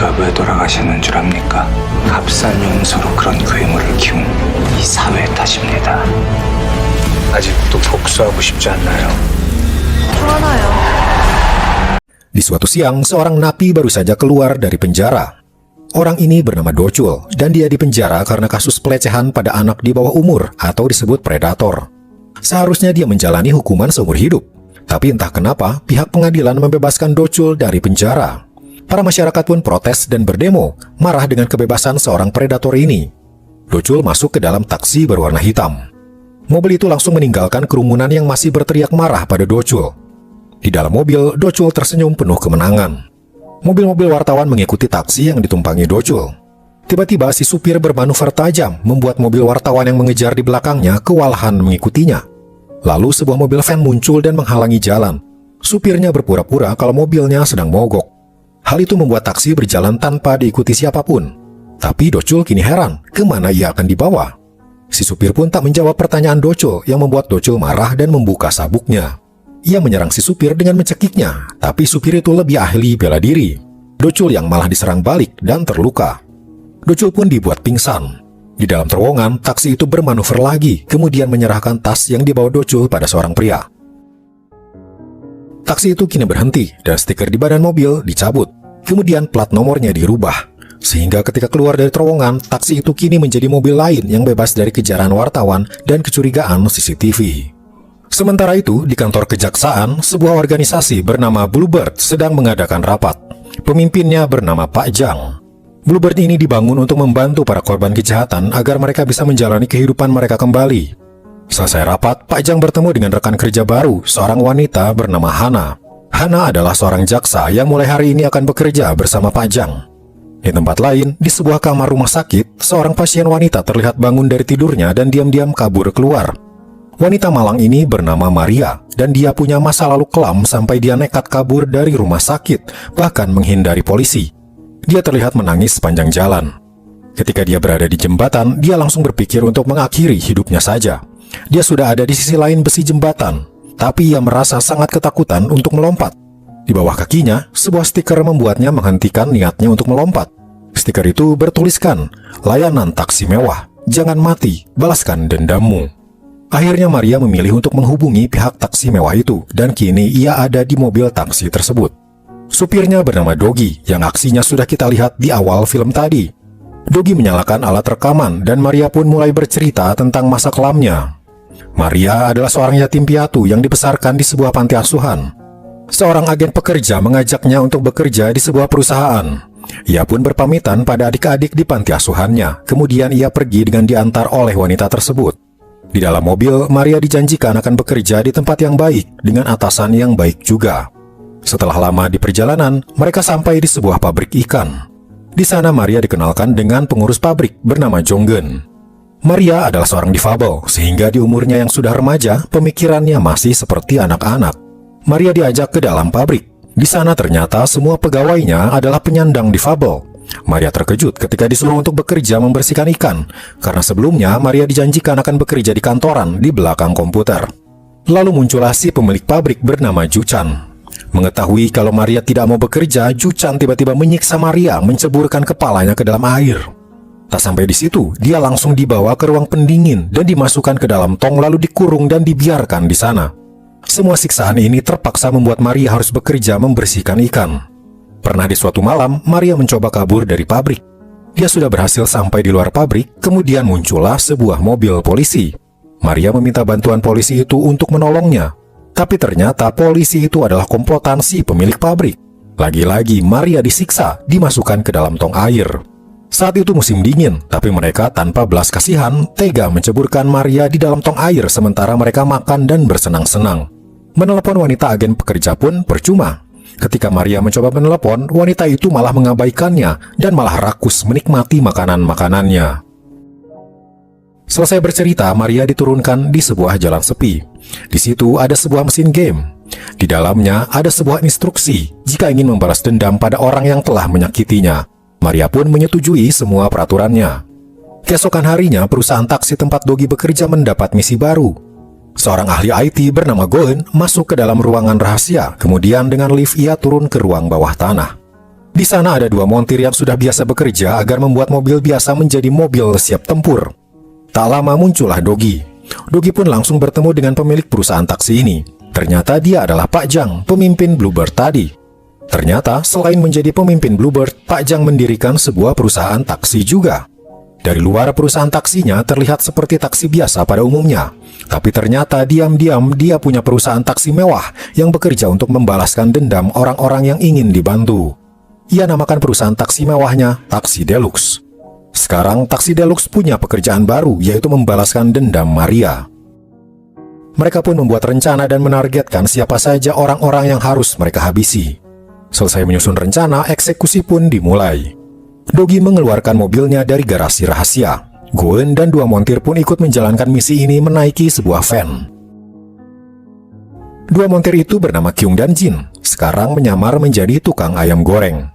아버지가 왜 돌아가셨는 줄 압니까? 값싼 용서로 그런 괴물을 키운 이 사회 탓입니다. 아직도 복수하고 싶지 않나요? 좋아요. Di suatu siang, seorang napi baru saja keluar dari penjara. Orang ini bernama Docul, dan dia dipenjara karena kasus pelecehan pada anak di bawah umur atau disebut predator. Seharusnya dia menjalani hukuman seumur hidup. Tapi entah kenapa, pihak pengadilan membebaskan Docul dari penjara. Para masyarakat pun protes dan berdemo, marah dengan kebebasan seorang predator ini. Docul masuk ke dalam taksi berwarna hitam. Mobil itu langsung meninggalkan kerumunan yang masih berteriak marah pada Docul. Di dalam mobil, Docul tersenyum penuh kemenangan. Mobil-mobil wartawan mengikuti taksi yang ditumpangi Docul. Tiba-tiba si supir bermanuver tajam membuat mobil wartawan yang mengejar di belakangnya kewalahan mengikutinya. Lalu sebuah mobil van muncul dan menghalangi jalan. Supirnya berpura-pura kalau mobilnya sedang mogok. Hal itu membuat taksi berjalan tanpa diikuti siapapun. Tapi Docul kini heran, kemana ia akan dibawa? Si supir pun tak menjawab pertanyaan Docul yang membuat Docul marah dan membuka sabuknya. Ia menyerang si supir dengan mencekiknya, tapi supir itu lebih ahli bela diri. Docul yang malah diserang balik dan terluka. Docul pun dibuat pingsan. Di dalam terowongan, taksi itu bermanuver lagi, kemudian menyerahkan tas yang dibawa Docul pada seorang pria. Taksi itu kini berhenti, dan stiker di badan mobil dicabut. Kemudian plat nomornya dirubah. Sehingga ketika keluar dari terowongan, taksi itu kini menjadi mobil lain yang bebas dari kejaran wartawan dan kecurigaan CCTV. Sementara itu, di kantor kejaksaan, sebuah organisasi bernama Bluebird sedang mengadakan rapat. Pemimpinnya bernama Pak Jang. Bluebird ini dibangun untuk membantu para korban kejahatan agar mereka bisa menjalani kehidupan mereka kembali. Selesai rapat, Pak Jang bertemu dengan rekan kerja baru, seorang wanita bernama Hana. Hana adalah seorang jaksa yang mulai hari ini akan bekerja bersama Pak Jang. Di tempat lain, di sebuah kamar rumah sakit, seorang pasien wanita terlihat bangun dari tidurnya dan diam-diam kabur keluar. Wanita malang ini bernama Maria, dan dia punya masa lalu kelam sampai dia nekat kabur dari rumah sakit, bahkan menghindari polisi. Dia terlihat menangis sepanjang jalan. Ketika dia berada di jembatan, dia langsung berpikir untuk mengakhiri hidupnya saja. Dia sudah ada di sisi lain besi jembatan, tapi ia merasa sangat ketakutan untuk melompat. Di bawah kakinya, sebuah stiker membuatnya menghentikan niatnya untuk melompat. Stiker itu bertuliskan, "Layanan taksi mewah, jangan mati, balaskan dendammu." Akhirnya Maria memilih untuk menghubungi pihak taksi mewah itu, dan kini ia ada di mobil taksi tersebut. Supirnya bernama Dogi, yang aksinya sudah kita lihat di awal film tadi. Dogi menyalakan alat rekaman, dan Maria pun mulai bercerita tentang masa kelamnya. Maria adalah seorang yatim piatu yang dibesarkan di sebuah panti asuhan. Seorang agen pekerja mengajaknya untuk bekerja di sebuah perusahaan. Ia pun berpamitan pada adik-adik di panti asuhannya, kemudian ia pergi dengan diantar oleh wanita tersebut. Di dalam mobil, Maria dijanjikan akan bekerja di tempat yang baik, dengan atasan yang baik juga. Setelah lama di perjalanan, mereka sampai di sebuah pabrik ikan. Di sana Maria dikenalkan dengan pengurus pabrik bernama Jonggen. Maria adalah seorang difabel, sehingga di umurnya yang sudah remaja, pemikirannya masih seperti anak-anak. Maria diajak ke dalam pabrik. Di sana ternyata semua pegawainya adalah penyandang difabel. Maria terkejut ketika disuruh untuk bekerja membersihkan ikan, karena sebelumnya Maria dijanjikan akan bekerja di kantoran di belakang komputer. Lalu muncullah si pemilik pabrik bernama Juchan. Mengetahui kalau Maria tidak mau bekerja, Juchan tiba-tiba menyiksa Maria, menceburkan kepalanya ke dalam air. Tak sampai di situ, dia langsung dibawa ke ruang pendingin dan dimasukkan ke dalam tong lalu dikurung dan dibiarkan di sana. Semua siksaan ini terpaksa membuat Maria harus bekerja membersihkan ikan. Pernah di suatu malam, Maria mencoba kabur dari pabrik. Dia sudah berhasil sampai di luar pabrik, kemudian muncullah sebuah mobil polisi. Maria meminta bantuan polisi itu untuk menolongnya. Tapi ternyata polisi itu adalah komplotan si pemilik pabrik. Lagi-lagi Maria disiksa, dimasukkan ke dalam tong air. Saat itu musim dingin, tapi mereka tanpa belas kasihan tega menceburkan Maria di dalam tong air sementara mereka makan dan bersenang-senang. Menelepon wanita agen pekerja pun percuma. Ketika Maria mencoba menelepon, wanita itu malah mengabaikannya dan malah rakus menikmati makanan-makanannya. Selesai bercerita, Maria diturunkan di sebuah jalan sepi. Di situ ada sebuah mesin game. Di dalamnya ada sebuah instruksi jika ingin membalas dendam pada orang yang telah menyakitinya. Maria pun menyetujui semua peraturannya. Keesokan harinya, perusahaan taksi tempat Dogi bekerja mendapat misi baru. Seorang ahli IT bernama Goen masuk ke dalam ruangan rahasia, kemudian dengan lift ia turun ke ruang bawah tanah. Di sana ada 2 montir yang sudah biasa bekerja agar membuat mobil biasa menjadi mobil siap tempur. Tak lama muncullah Dogi. Dogi pun langsung bertemu dengan pemilik perusahaan taksi ini. Ternyata dia adalah Pak Jang, pemimpin Bluebird tadi. Ternyata selain menjadi pemimpin Bluebird, Pak Jang mendirikan sebuah perusahaan taksi juga. Dari luar perusahaan taksinya terlihat seperti taksi biasa pada umumnya. Tapi ternyata diam-diam dia punya perusahaan taksi mewah yang bekerja untuk membalaskan dendam orang-orang yang ingin dibantu. Ia namakan perusahaan taksi mewahnya Taksi Deluxe. Sekarang Taksi Deluxe punya pekerjaan baru, yaitu membalaskan dendam Maria. Mereka pun membuat rencana dan menargetkan siapa saja orang-orang yang harus mereka habisi. Selesai menyusun rencana, eksekusi pun dimulai. Dogi mengeluarkan mobilnya dari garasi rahasia. Goen dan 2 montir pun ikut menjalankan misi ini menaiki sebuah van. 2 montir itu bernama Kyung dan Jin, sekarang menyamar menjadi tukang ayam goreng.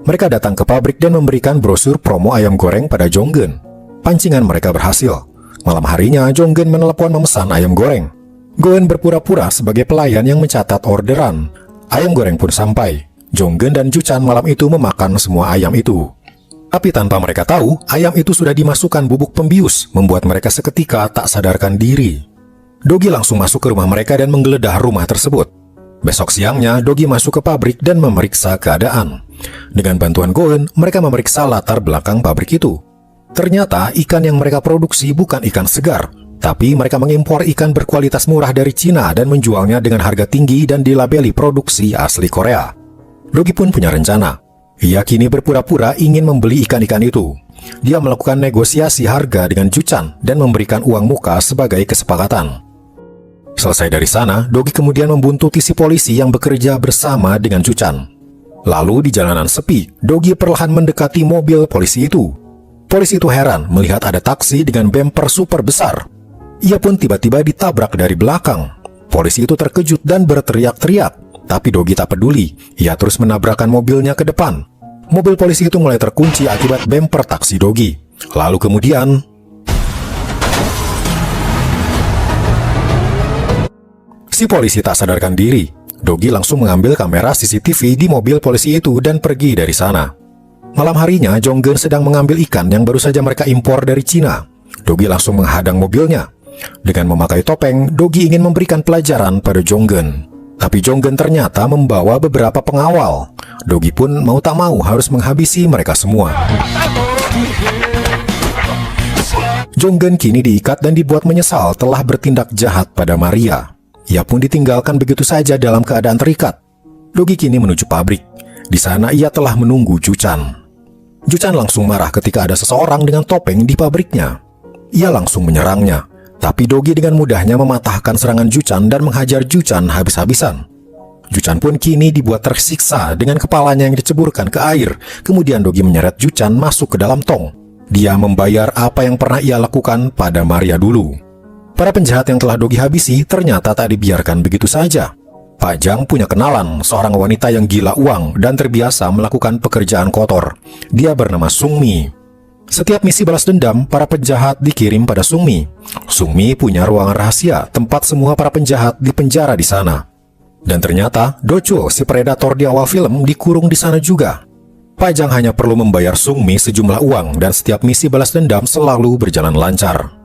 Mereka datang ke pabrik dan memberikan brosur promo ayam goreng pada Jonggen. Pancingan mereka berhasil. Malam harinya, Jonggen menelepon memesan ayam goreng. Goen berpura-pura sebagai pelayan yang mencatat orderan. Ayam goreng pun sampai. Jonggen dan Juchan malam itu memakan semua ayam itu. Tapi tanpa mereka tahu, ayam itu sudah dimasukkan bubuk pembius, membuat mereka seketika tak sadarkan diri. Dogi langsung masuk ke rumah mereka dan menggeledah rumah tersebut. Besok siangnya, Dogi masuk ke pabrik dan memeriksa keadaan. Dengan bantuan Goen, mereka memeriksa latar belakang pabrik itu. Ternyata ikan yang mereka produksi bukan ikan segar, tapi mereka mengimpor ikan berkualitas murah dari Cina dan menjualnya dengan harga tinggi dan dilabeli produksi asli Korea. Dogi pun punya rencana. Ia kini berpura-pura ingin membeli ikan-ikan itu. Dia melakukan negosiasi harga dengan Juchan dan memberikan uang muka sebagai kesepakatan. Selesai dari sana, Dogi kemudian membuntuti si polisi yang bekerja bersama dengan Juchan. Lalu di jalanan sepi, Dogi perlahan mendekati mobil polisi itu. Polisi itu heran melihat ada taksi dengan bemper super besar. Ia pun tiba-tiba ditabrak dari belakang. Polisi itu terkejut dan berteriak-teriak. Tapi Dogi tak peduli, ia terus menabrakkan mobilnya ke depan. Mobil polisi itu mulai terkunci akibat bemper taksi Dogi. Lalu kemudian, si polisi tak sadarkan diri. Dogi langsung mengambil kamera CCTV di mobil polisi itu dan pergi dari sana. Malam harinya, Jonggen sedang mengambil ikan yang baru saja mereka impor dari Cina. Dogi langsung menghadang mobilnya. Dengan memakai topeng, Dogi ingin memberikan pelajaran pada Jonggen. Tapi Jonggen ternyata membawa beberapa pengawal. Dogi pun mau tak mau harus menghabisi mereka semua. Jonggen kini diikat dan dibuat menyesal telah bertindak jahat pada Maria. Ia pun ditinggalkan begitu saja dalam keadaan terikat. Dogi kini menuju pabrik. Di sana ia telah menunggu Juchan. Juchan langsung marah ketika ada seseorang dengan topeng di pabriknya. Ia langsung menyerangnya. Tapi Dogi dengan mudahnya mematahkan serangan Juchan dan menghajar Juchan habis-habisan. Juchan pun kini dibuat tersiksa dengan kepalanya yang diceburkan ke air. Kemudian Dogi menyeret Juchan masuk ke dalam tong. Dia membayar apa yang pernah ia lakukan pada Maria dulu. Para penjahat yang telah Dogi habisi ternyata tak dibiarkan begitu saja. Pak Jang punya kenalan, seorang wanita yang gila uang dan terbiasa melakukan pekerjaan kotor. Dia bernama Sungmi. Setiap misi balas dendam, para penjahat dikirim pada Sungmi. Sungmi punya ruangan rahasia, tempat semua para penjahat dipenjara di sana. Dan ternyata, Docho, si predator di awal film, dikurung di sana juga. Pak Jang hanya perlu membayar Sungmi sejumlah uang dan setiap misi balas dendam selalu berjalan lancar.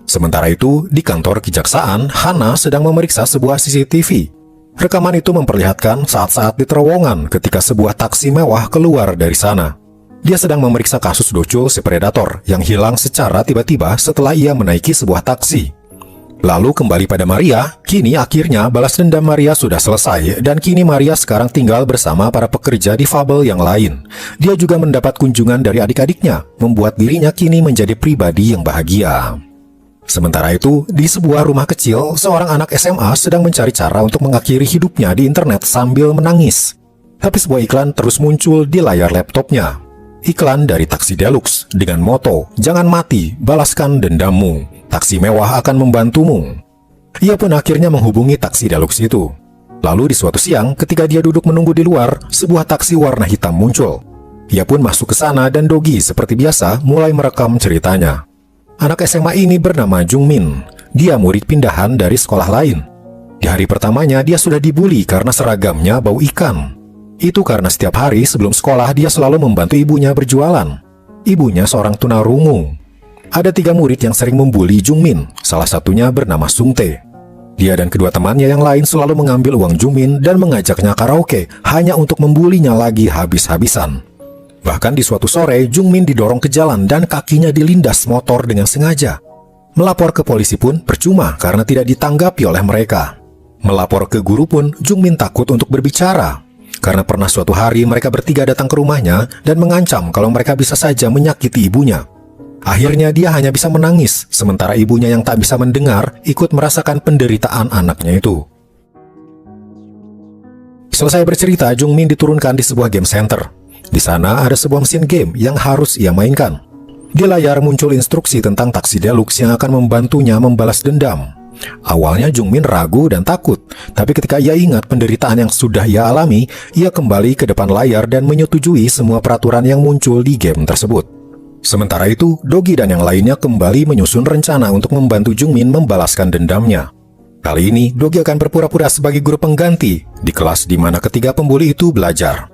Sementara itu, di kantor kejaksaan, Hana sedang memeriksa sebuah CCTV. Rekaman itu memperlihatkan saat-saat di terowongan ketika sebuah taksi mewah keluar dari sana. Dia sedang memeriksa kasus Docho, si predator, yang hilang secara tiba-tiba setelah ia menaiki sebuah taksi. Lalu kembali pada Maria, kini akhirnya balas dendam Maria sudah selesai dan kini Maria sekarang tinggal bersama para pekerja di fabel yang lain. Dia juga mendapat kunjungan dari adik-adiknya, membuat dirinya kini menjadi pribadi yang bahagia. Sementara itu, di sebuah rumah kecil, seorang anak SMA sedang mencari cara untuk mengakhiri hidupnya di internet sambil menangis. Tapi sebuah iklan terus muncul di layar laptopnya. Iklan dari Taksi Deluxe dengan moto, "Jangan mati, balaskan dendammu. Taksi mewah akan membantumu." Ia pun akhirnya menghubungi Taksi Deluxe itu. Lalu di suatu siang, ketika dia duduk menunggu di luar, sebuah taksi warna hitam muncul. Ia pun masuk ke sana dan Dogi seperti biasa mulai merekam ceritanya. Anak SMA ini bernama Jungmin. Dia murid pindahan dari sekolah lain. Di hari pertamanya dia sudah dibully karena seragamnya bau ikan. Itu karena setiap hari sebelum sekolah dia selalu membantu ibunya berjualan. Ibunya seorang tunarungu. Ada 3 murid yang sering membuli Jungmin, salah satunya bernama Sungtae. Dia dan kedua temannya yang lain selalu mengambil uang Jungmin dan mengajaknya karaoke hanya untuk membulinya lagi habis-habisan. Bahkan di suatu sore, Jungmin didorong ke jalan dan kakinya dilindas motor dengan sengaja. Melapor ke polisi pun percuma karena tidak ditanggapi oleh mereka. Melapor ke guru pun, Jungmin takut untuk berbicara. Karena pernah suatu hari mereka bertiga datang ke rumahnya dan mengancam kalau mereka bisa saja menyakiti ibunya. Akhirnya dia hanya bisa menangis, sementara ibunya yang tak bisa mendengar ikut merasakan penderitaan anaknya itu. Selesai bercerita, Jungmin diturunkan di sebuah game center. Di sana ada sebuah mesin game yang harus ia mainkan. Di layar muncul instruksi tentang taksi deluxe yang akan membantunya membalas dendam. Awalnya Jungmin ragu dan takut, tapi ketika ia ingat penderitaan yang sudah ia alami, ia kembali ke depan layar dan menyetujui semua peraturan yang muncul di game tersebut. Sementara itu, Dogi dan yang lainnya kembali menyusun rencana untuk membantu Jungmin membalaskan dendamnya. Kali ini, Dogi akan berpura-pura sebagai guru pengganti di kelas di mana ketiga pembuli itu belajar.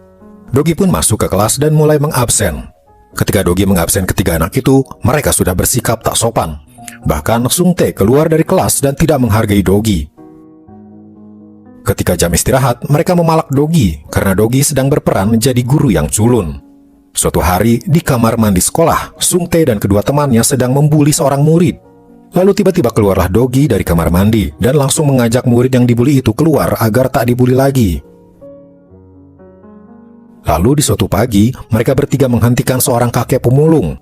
Dogi pun masuk ke kelas dan mulai mengabsen. Ketika Dogi mengabsen ketiga anak itu, mereka sudah bersikap tak sopan. Bahkan Sungtae keluar dari kelas dan tidak menghargai Dogi. Ketika jam istirahat, mereka memalak Dogi karena Dogi sedang berperan menjadi guru yang culun. Suatu hari, di kamar mandi sekolah, Sungtae dan kedua temannya sedang membuli seorang murid. Lalu tiba-tiba keluarlah Dogi dari kamar mandi dan langsung mengajak murid yang dibuli itu keluar agar tak dibuli lagi. Lalu di suatu pagi, mereka bertiga menghentikan seorang kakek pemulung.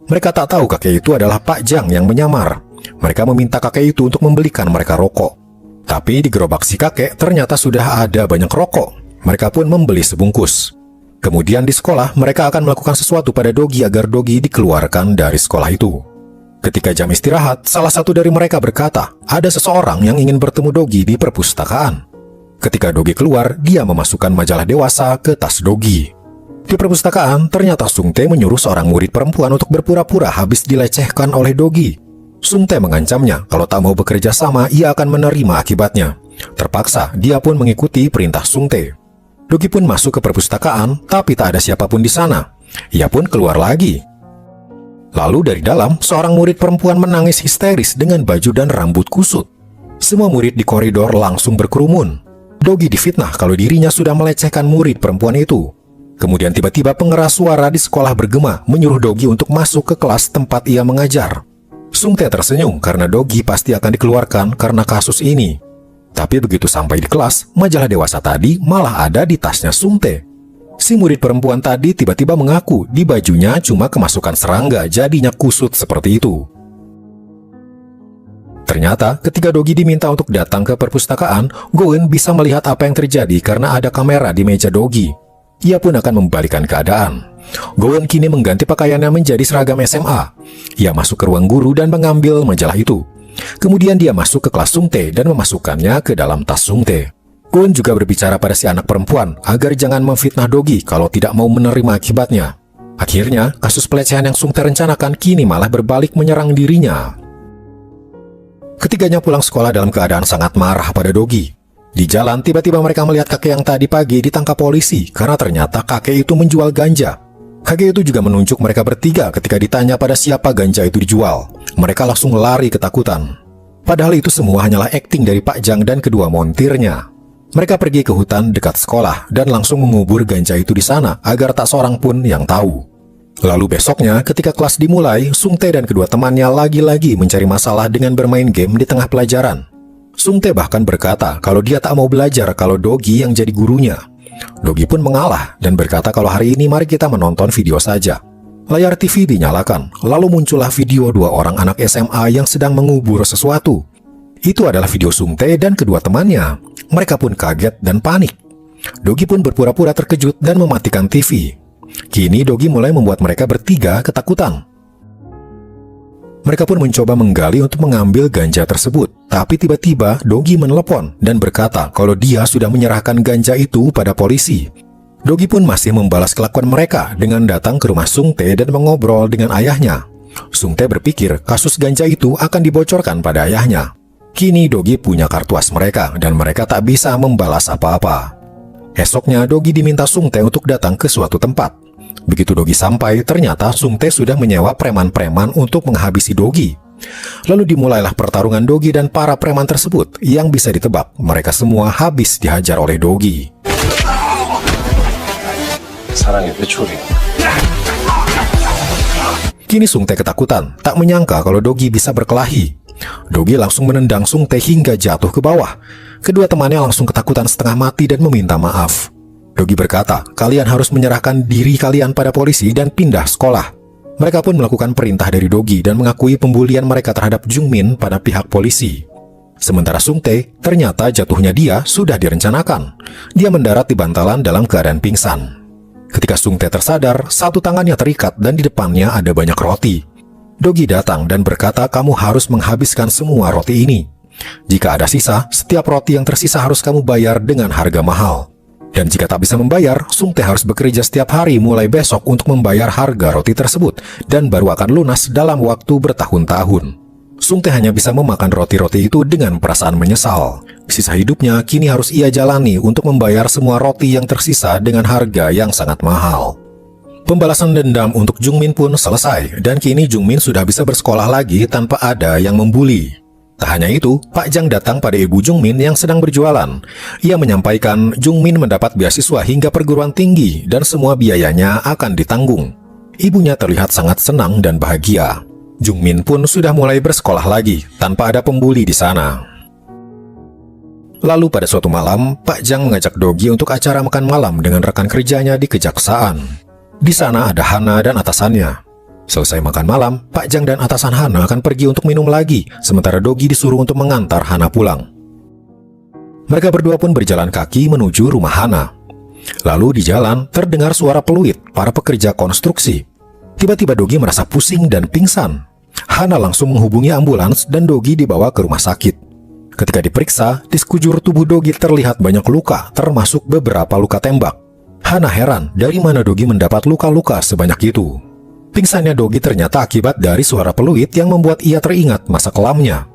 Mereka tak tahu kakek itu adalah Pak Jang yang menyamar. Mereka meminta kakek itu untuk membelikan mereka rokok. Tapi di gerobak si kakek ternyata sudah ada banyak rokok. Mereka pun membeli sebungkus. Kemudian di sekolah, mereka akan melakukan sesuatu pada Dogi agar Dogi dikeluarkan dari sekolah itu. Ketika jam istirahat, salah satu dari mereka berkata, ada seseorang yang ingin bertemu Dogi di perpustakaan. Ketika Dogi keluar, dia memasukkan majalah dewasa ke tas Dogi. Di perpustakaan, ternyata Sungtae menyuruh seorang murid perempuan untuk berpura-pura habis dilecehkan oleh Dogi. Sungtae mengancamnya, kalau tak mau bekerja sama, ia akan menerima akibatnya. Terpaksa, dia pun mengikuti perintah Sungtae. Dogi pun masuk ke perpustakaan, tapi tak ada siapapun di sana. Ia pun keluar lagi. Lalu dari dalam, seorang murid perempuan menangis histeris dengan baju dan rambut kusut. Semua murid di koridor langsung berkerumun. Dogi difitnah kalau dirinya sudah melecehkan murid perempuan itu. Kemudian tiba-tiba pengeras suara di sekolah bergema menyuruh Dogi untuk masuk ke kelas tempat ia mengajar. Sungtae tersenyum karena Dogi pasti akan dikeluarkan karena kasus ini. Tapi begitu sampai di kelas, majalah dewasa tadi malah ada di tasnya Sungtae. Si murid perempuan tadi tiba-tiba mengaku di bajunya cuma kemasukan serangga, jadinya kusut seperti itu. Ternyata ketika Dogi diminta untuk datang ke perpustakaan, Goen bisa melihat apa yang terjadi karena ada kamera di meja Dogi. Ia pun akan membalikan keadaan. Goen kini mengganti pakaiannya menjadi seragam SMA. Ia masuk ke ruang guru dan mengambil majalah itu. Kemudian dia masuk ke kelas Sungtae dan memasukkannya ke dalam tas Sungtae. Goen juga berbicara pada si anak perempuan agar jangan memfitnah Dogi kalau tidak mau menerima akibatnya. Akhirnya, kasus pelecehan yang Sungtae rencanakan kini malah berbalik menyerang dirinya. Ketiganya pulang sekolah dalam keadaan sangat marah pada Dogi. Di jalan, tiba-tiba mereka melihat kakek yang tadi pagi ditangkap polisi karena ternyata kakek itu menjual ganja. Kakek itu juga menunjuk mereka bertiga ketika ditanya pada siapa ganja itu dijual. Mereka langsung lari ketakutan. Padahal itu semua hanyalah akting dari Pak Jang dan kedua montirnya. Mereka pergi ke hutan dekat sekolah dan langsung mengubur ganja itu di sana agar tak seorang pun yang tahu. Lalu besoknya ketika kelas dimulai, Sungtae dan kedua temannya lagi-lagi mencari masalah dengan bermain game di tengah pelajaran. Sungtae bahkan berkata kalau dia tak mau belajar kalau Dogi yang jadi gurunya. Dogi pun mengalah dan berkata kalau hari ini mari kita menonton video saja. Layar TV dinyalakan, lalu muncullah video dua orang anak SMA yang sedang mengubur sesuatu. Itu adalah video Sungtae dan kedua temannya. Mereka pun kaget dan panik. Dogi pun berpura-pura terkejut dan mematikan TV. Kini Dogi mulai membuat mereka bertiga ketakutan. Mereka pun mencoba menggali untuk mengambil ganja tersebut. Tapi tiba-tiba Dogi menelepon dan berkata kalau dia sudah menyerahkan ganja itu pada polisi. Dogi pun masih membalas kelakuan mereka dengan datang ke rumah Sungtae dan mengobrol dengan ayahnya. Sungtae berpikir kasus ganja itu akan dibocorkan pada ayahnya. Kini Dogi punya kartu as mereka dan mereka tak bisa membalas apa-apa. Esoknya Dogi diminta Sung Tae untuk datang ke suatu tempat. Begitu Dogi sampai, ternyata Sung Tae sudah menyewa preman-preman untuk menghabisi Dogi. Lalu dimulailah pertarungan Dogi dan para preman tersebut yang bisa ditebak mereka semua habis dihajar oleh Dogi. 사랑의 회초리. Kini Sung Tae ketakutan, tak menyangka kalau Dogi bisa berkelahi. Dogi langsung menendang Sung Tae hingga jatuh ke bawah. Kedua temannya langsung ketakutan setengah mati dan meminta maaf. Dogi berkata, kalian harus menyerahkan diri kalian pada polisi dan pindah sekolah. Mereka pun melakukan perintah dari Dogi dan mengakui pembulian mereka terhadap Jungmin pada pihak polisi. Sementara Sung Tae, ternyata jatuhnya dia sudah direncanakan. Dia mendarat di bantalan dalam keadaan pingsan. Ketika Sung Tae tersadar, satu tangannya terikat dan di depannya ada banyak roti. Dogi datang dan berkata, kamu harus menghabiskan semua roti ini. Jika ada sisa, setiap roti yang tersisa harus kamu bayar dengan harga mahal. Dan jika tak bisa membayar, Sung Tae harus bekerja setiap hari mulai besok untuk membayar harga roti tersebut, dan baru akan lunas dalam waktu bertahun-tahun. Sung Tae hanya bisa memakan roti-roti itu dengan perasaan menyesal. Sisa hidupnya kini harus ia jalani untuk membayar semua roti yang tersisa dengan harga yang sangat mahal. Pembalasan dendam untuk Jungmin pun selesai, dan kini Jungmin sudah bisa bersekolah lagi tanpa ada yang membuli. Tak hanya itu, Pak Jang datang pada ibu Jungmin yang sedang berjualan. Ia menyampaikan Jungmin mendapat beasiswa hingga perguruan tinggi dan semua biayanya akan ditanggung. Ibunya terlihat sangat senang dan bahagia. Jungmin pun sudah mulai bersekolah lagi tanpa ada pembuli di sana. Lalu pada suatu malam, Pak Jang mengajak Dogi untuk acara makan malam dengan rekan kerjanya di kejaksaan. Di sana ada Hana dan atasannya. Selesai makan malam, Pak Jang dan atasan Hana akan pergi untuk minum lagi, sementara Dogi disuruh untuk mengantar Hana pulang. Mereka berdua pun berjalan kaki menuju rumah Hana. Lalu di jalan terdengar suara peluit para pekerja konstruksi. Tiba-tiba Dogi merasa pusing dan pingsan. Hana langsung menghubungi ambulans dan Dogi dibawa ke rumah sakit. Ketika diperiksa, di sekujur tubuh Dogi terlihat banyak luka, termasuk beberapa luka tembak. Hana heran dari mana Dogi mendapat luka-luka sebanyak itu. Pingsannya Dogi ternyata akibat dari suara peluit yang membuat ia teringat masa kelamnya.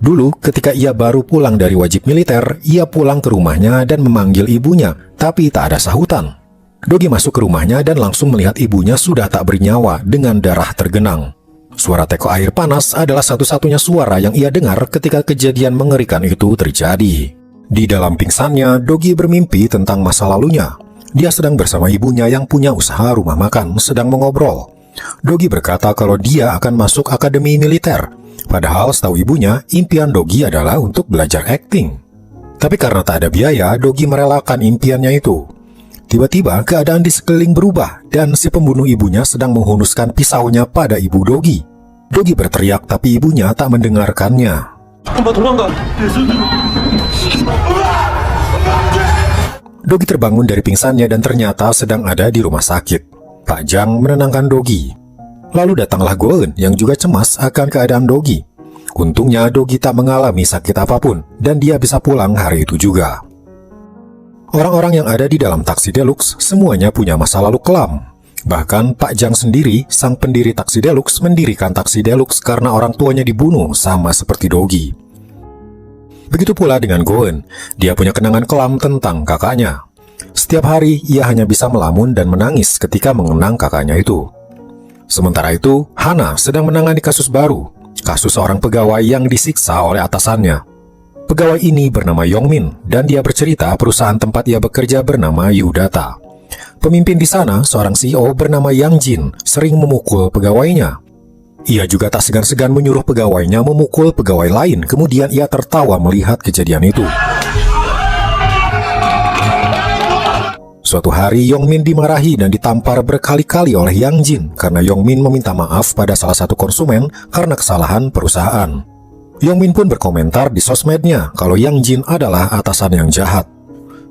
Dulu, ketika ia baru pulang dari wajib militer, ia pulang ke rumahnya dan memanggil ibunya, tapi tak ada sahutan. Dogi masuk ke rumahnya dan langsung melihat ibunya sudah tak bernyawa dengan darah tergenang. Suara teko air panas adalah satu-satunya suara yang ia dengar ketika kejadian mengerikan itu terjadi. Di dalam pingsannya, Dogi bermimpi tentang masa lalunya. Dia sedang bersama ibunya yang punya usaha rumah makan, sedang mengobrol. Dogi berkata kalau dia akan masuk akademi militer. Padahal setahu ibunya, impian Dogi adalah untuk belajar akting. Tapi karena tak ada biaya, Dogi merelakan impiannya itu. Tiba-tiba keadaan di sekeliling berubah dan si pembunuh ibunya sedang menghunuskan pisaunya pada ibu Dogi. Dogi berteriak tapi ibunya tak mendengarkannya. Dogi terbangun dari pingsannya dan ternyata sedang ada di rumah sakit. Pak Jang menenangkan Dogi. Lalu datanglah Goen yang juga cemas akan keadaan Dogi. Untungnya Dogi tak mengalami sakit apapun dan dia bisa pulang hari itu juga. Orang-orang yang ada di dalam taksi Deluxe semuanya punya masa lalu kelam. Bahkan Pak Jang sendiri, sang pendiri taksi Deluxe, mendirikan taksi Deluxe karena orang tuanya dibunuh sama seperti Dogi. Begitu pula dengan Goen, dia punya kenangan kelam tentang kakaknya. Setiap hari ia hanya bisa melamun dan menangis ketika mengenang kakaknya itu. Sementara itu, Hana sedang menangani kasus baru, kasus seorang pegawai yang disiksa oleh atasannya. Pegawai ini bernama Yongmin dan dia bercerita perusahaan tempat ia bekerja bernama Yudata. Pemimpin di sana, seorang CEO bernama Yang Jin, sering memukul pegawainya. Ia juga tak segan-segan menyuruh pegawainya memukul pegawai lain, kemudian ia tertawa melihat kejadian itu. Suatu hari, Yongmin dimarahi dan ditampar berkali-kali oleh Yang Jin karena Yongmin meminta maaf pada salah satu konsumen karena kesalahan perusahaan. Yongmin pun berkomentar di sosmednya kalau Yang Jin adalah atasan yang jahat.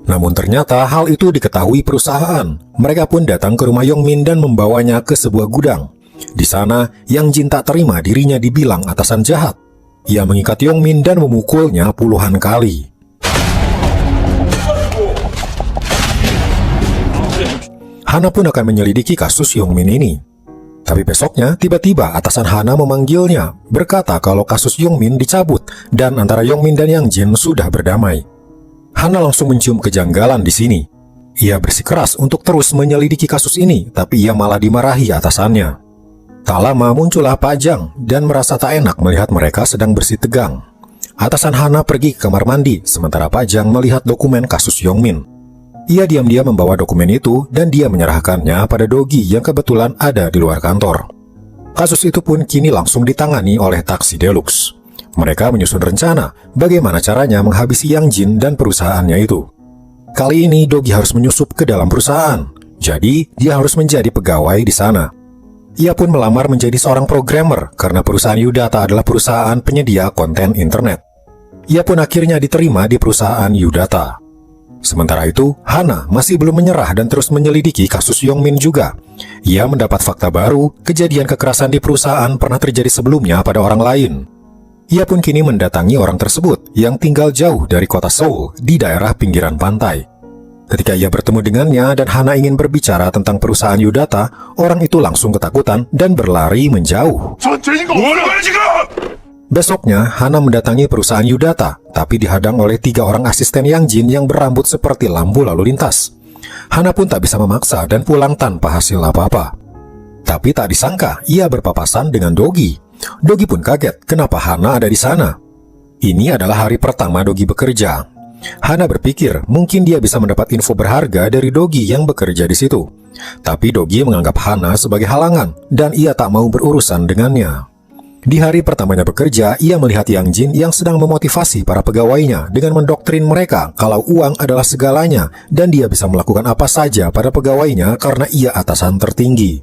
Namun ternyata hal itu diketahui perusahaan. Mereka pun datang ke rumah Yongmin dan membawanya ke sebuah gudang. Di sana, Yang Jin tak terima dirinya dibilang atasan jahat. Ia mengikat Yongmin dan memukulnya puluhan kali. Hana pun akan menyelidiki kasus Yongmin ini. Tapi besoknya, tiba-tiba atasan Hana memanggilnya, berkata kalau kasus Yongmin dicabut dan antara Yongmin dan Yang Jin sudah berdamai. Hana langsung mencium kejanggalan di sini. Ia bersikeras untuk terus menyelidiki kasus ini, tapi ia malah dimarahi atasannya. Tak lama muncullah Pajang dan merasa tak enak melihat mereka sedang bersih tegang. Atasan Hana pergi ke kamar mandi, sementara Pajang melihat dokumen kasus Yongmin. Ia diam-diam membawa dokumen itu dan dia menyerahkannya pada Dogi yang kebetulan ada di luar kantor. Kasus itu pun kini langsung ditangani oleh Taksi Deluxe. Mereka menyusun rencana bagaimana caranya menghabisi Yang Jin dan perusahaannya itu. Kali ini Dogi harus menyusup ke dalam perusahaan, jadi dia harus menjadi pegawai di sana. Ia pun melamar menjadi seorang programmer karena perusahaan Yudata adalah perusahaan penyedia konten internet. Ia pun akhirnya diterima di perusahaan Yudata. Sementara itu, Hana masih belum menyerah dan terus menyelidiki kasus Yongmin juga. Ia mendapat fakta baru, kejadian kekerasan di perusahaan pernah terjadi sebelumnya pada orang lain. Ia pun kini mendatangi orang tersebut yang tinggal jauh dari kota Seoul di daerah pinggiran pantai. Ketika ia bertemu dengannya dan Hana ingin berbicara tentang perusahaan Yudata, orang itu langsung ketakutan dan berlari menjauh. Besoknya, Hana mendatangi perusahaan Yudata, tapi dihadang oleh 3 orang asisten Yang Jin yang berambut seperti lampu lalu lintas. Hana pun tak bisa memaksa dan pulang tanpa hasil apa-apa. Tapi tak disangka, ia berpapasan dengan Dogi. Dogi pun kaget kenapa Hana ada di sana. Ini adalah hari pertama Dogi bekerja. Hana berpikir mungkin dia bisa mendapat info berharga dari Dogi yang bekerja di situ. Tapi Dogi menganggap Hana sebagai halangan dan ia tak mau berurusan dengannya. Di hari pertamanya bekerja, ia melihat Yang Jin yang sedang memotivasi para pegawainya dengan mendoktrin mereka kalau uang adalah segalanya dan dia bisa melakukan apa saja pada pegawainya karena ia atasan tertinggi.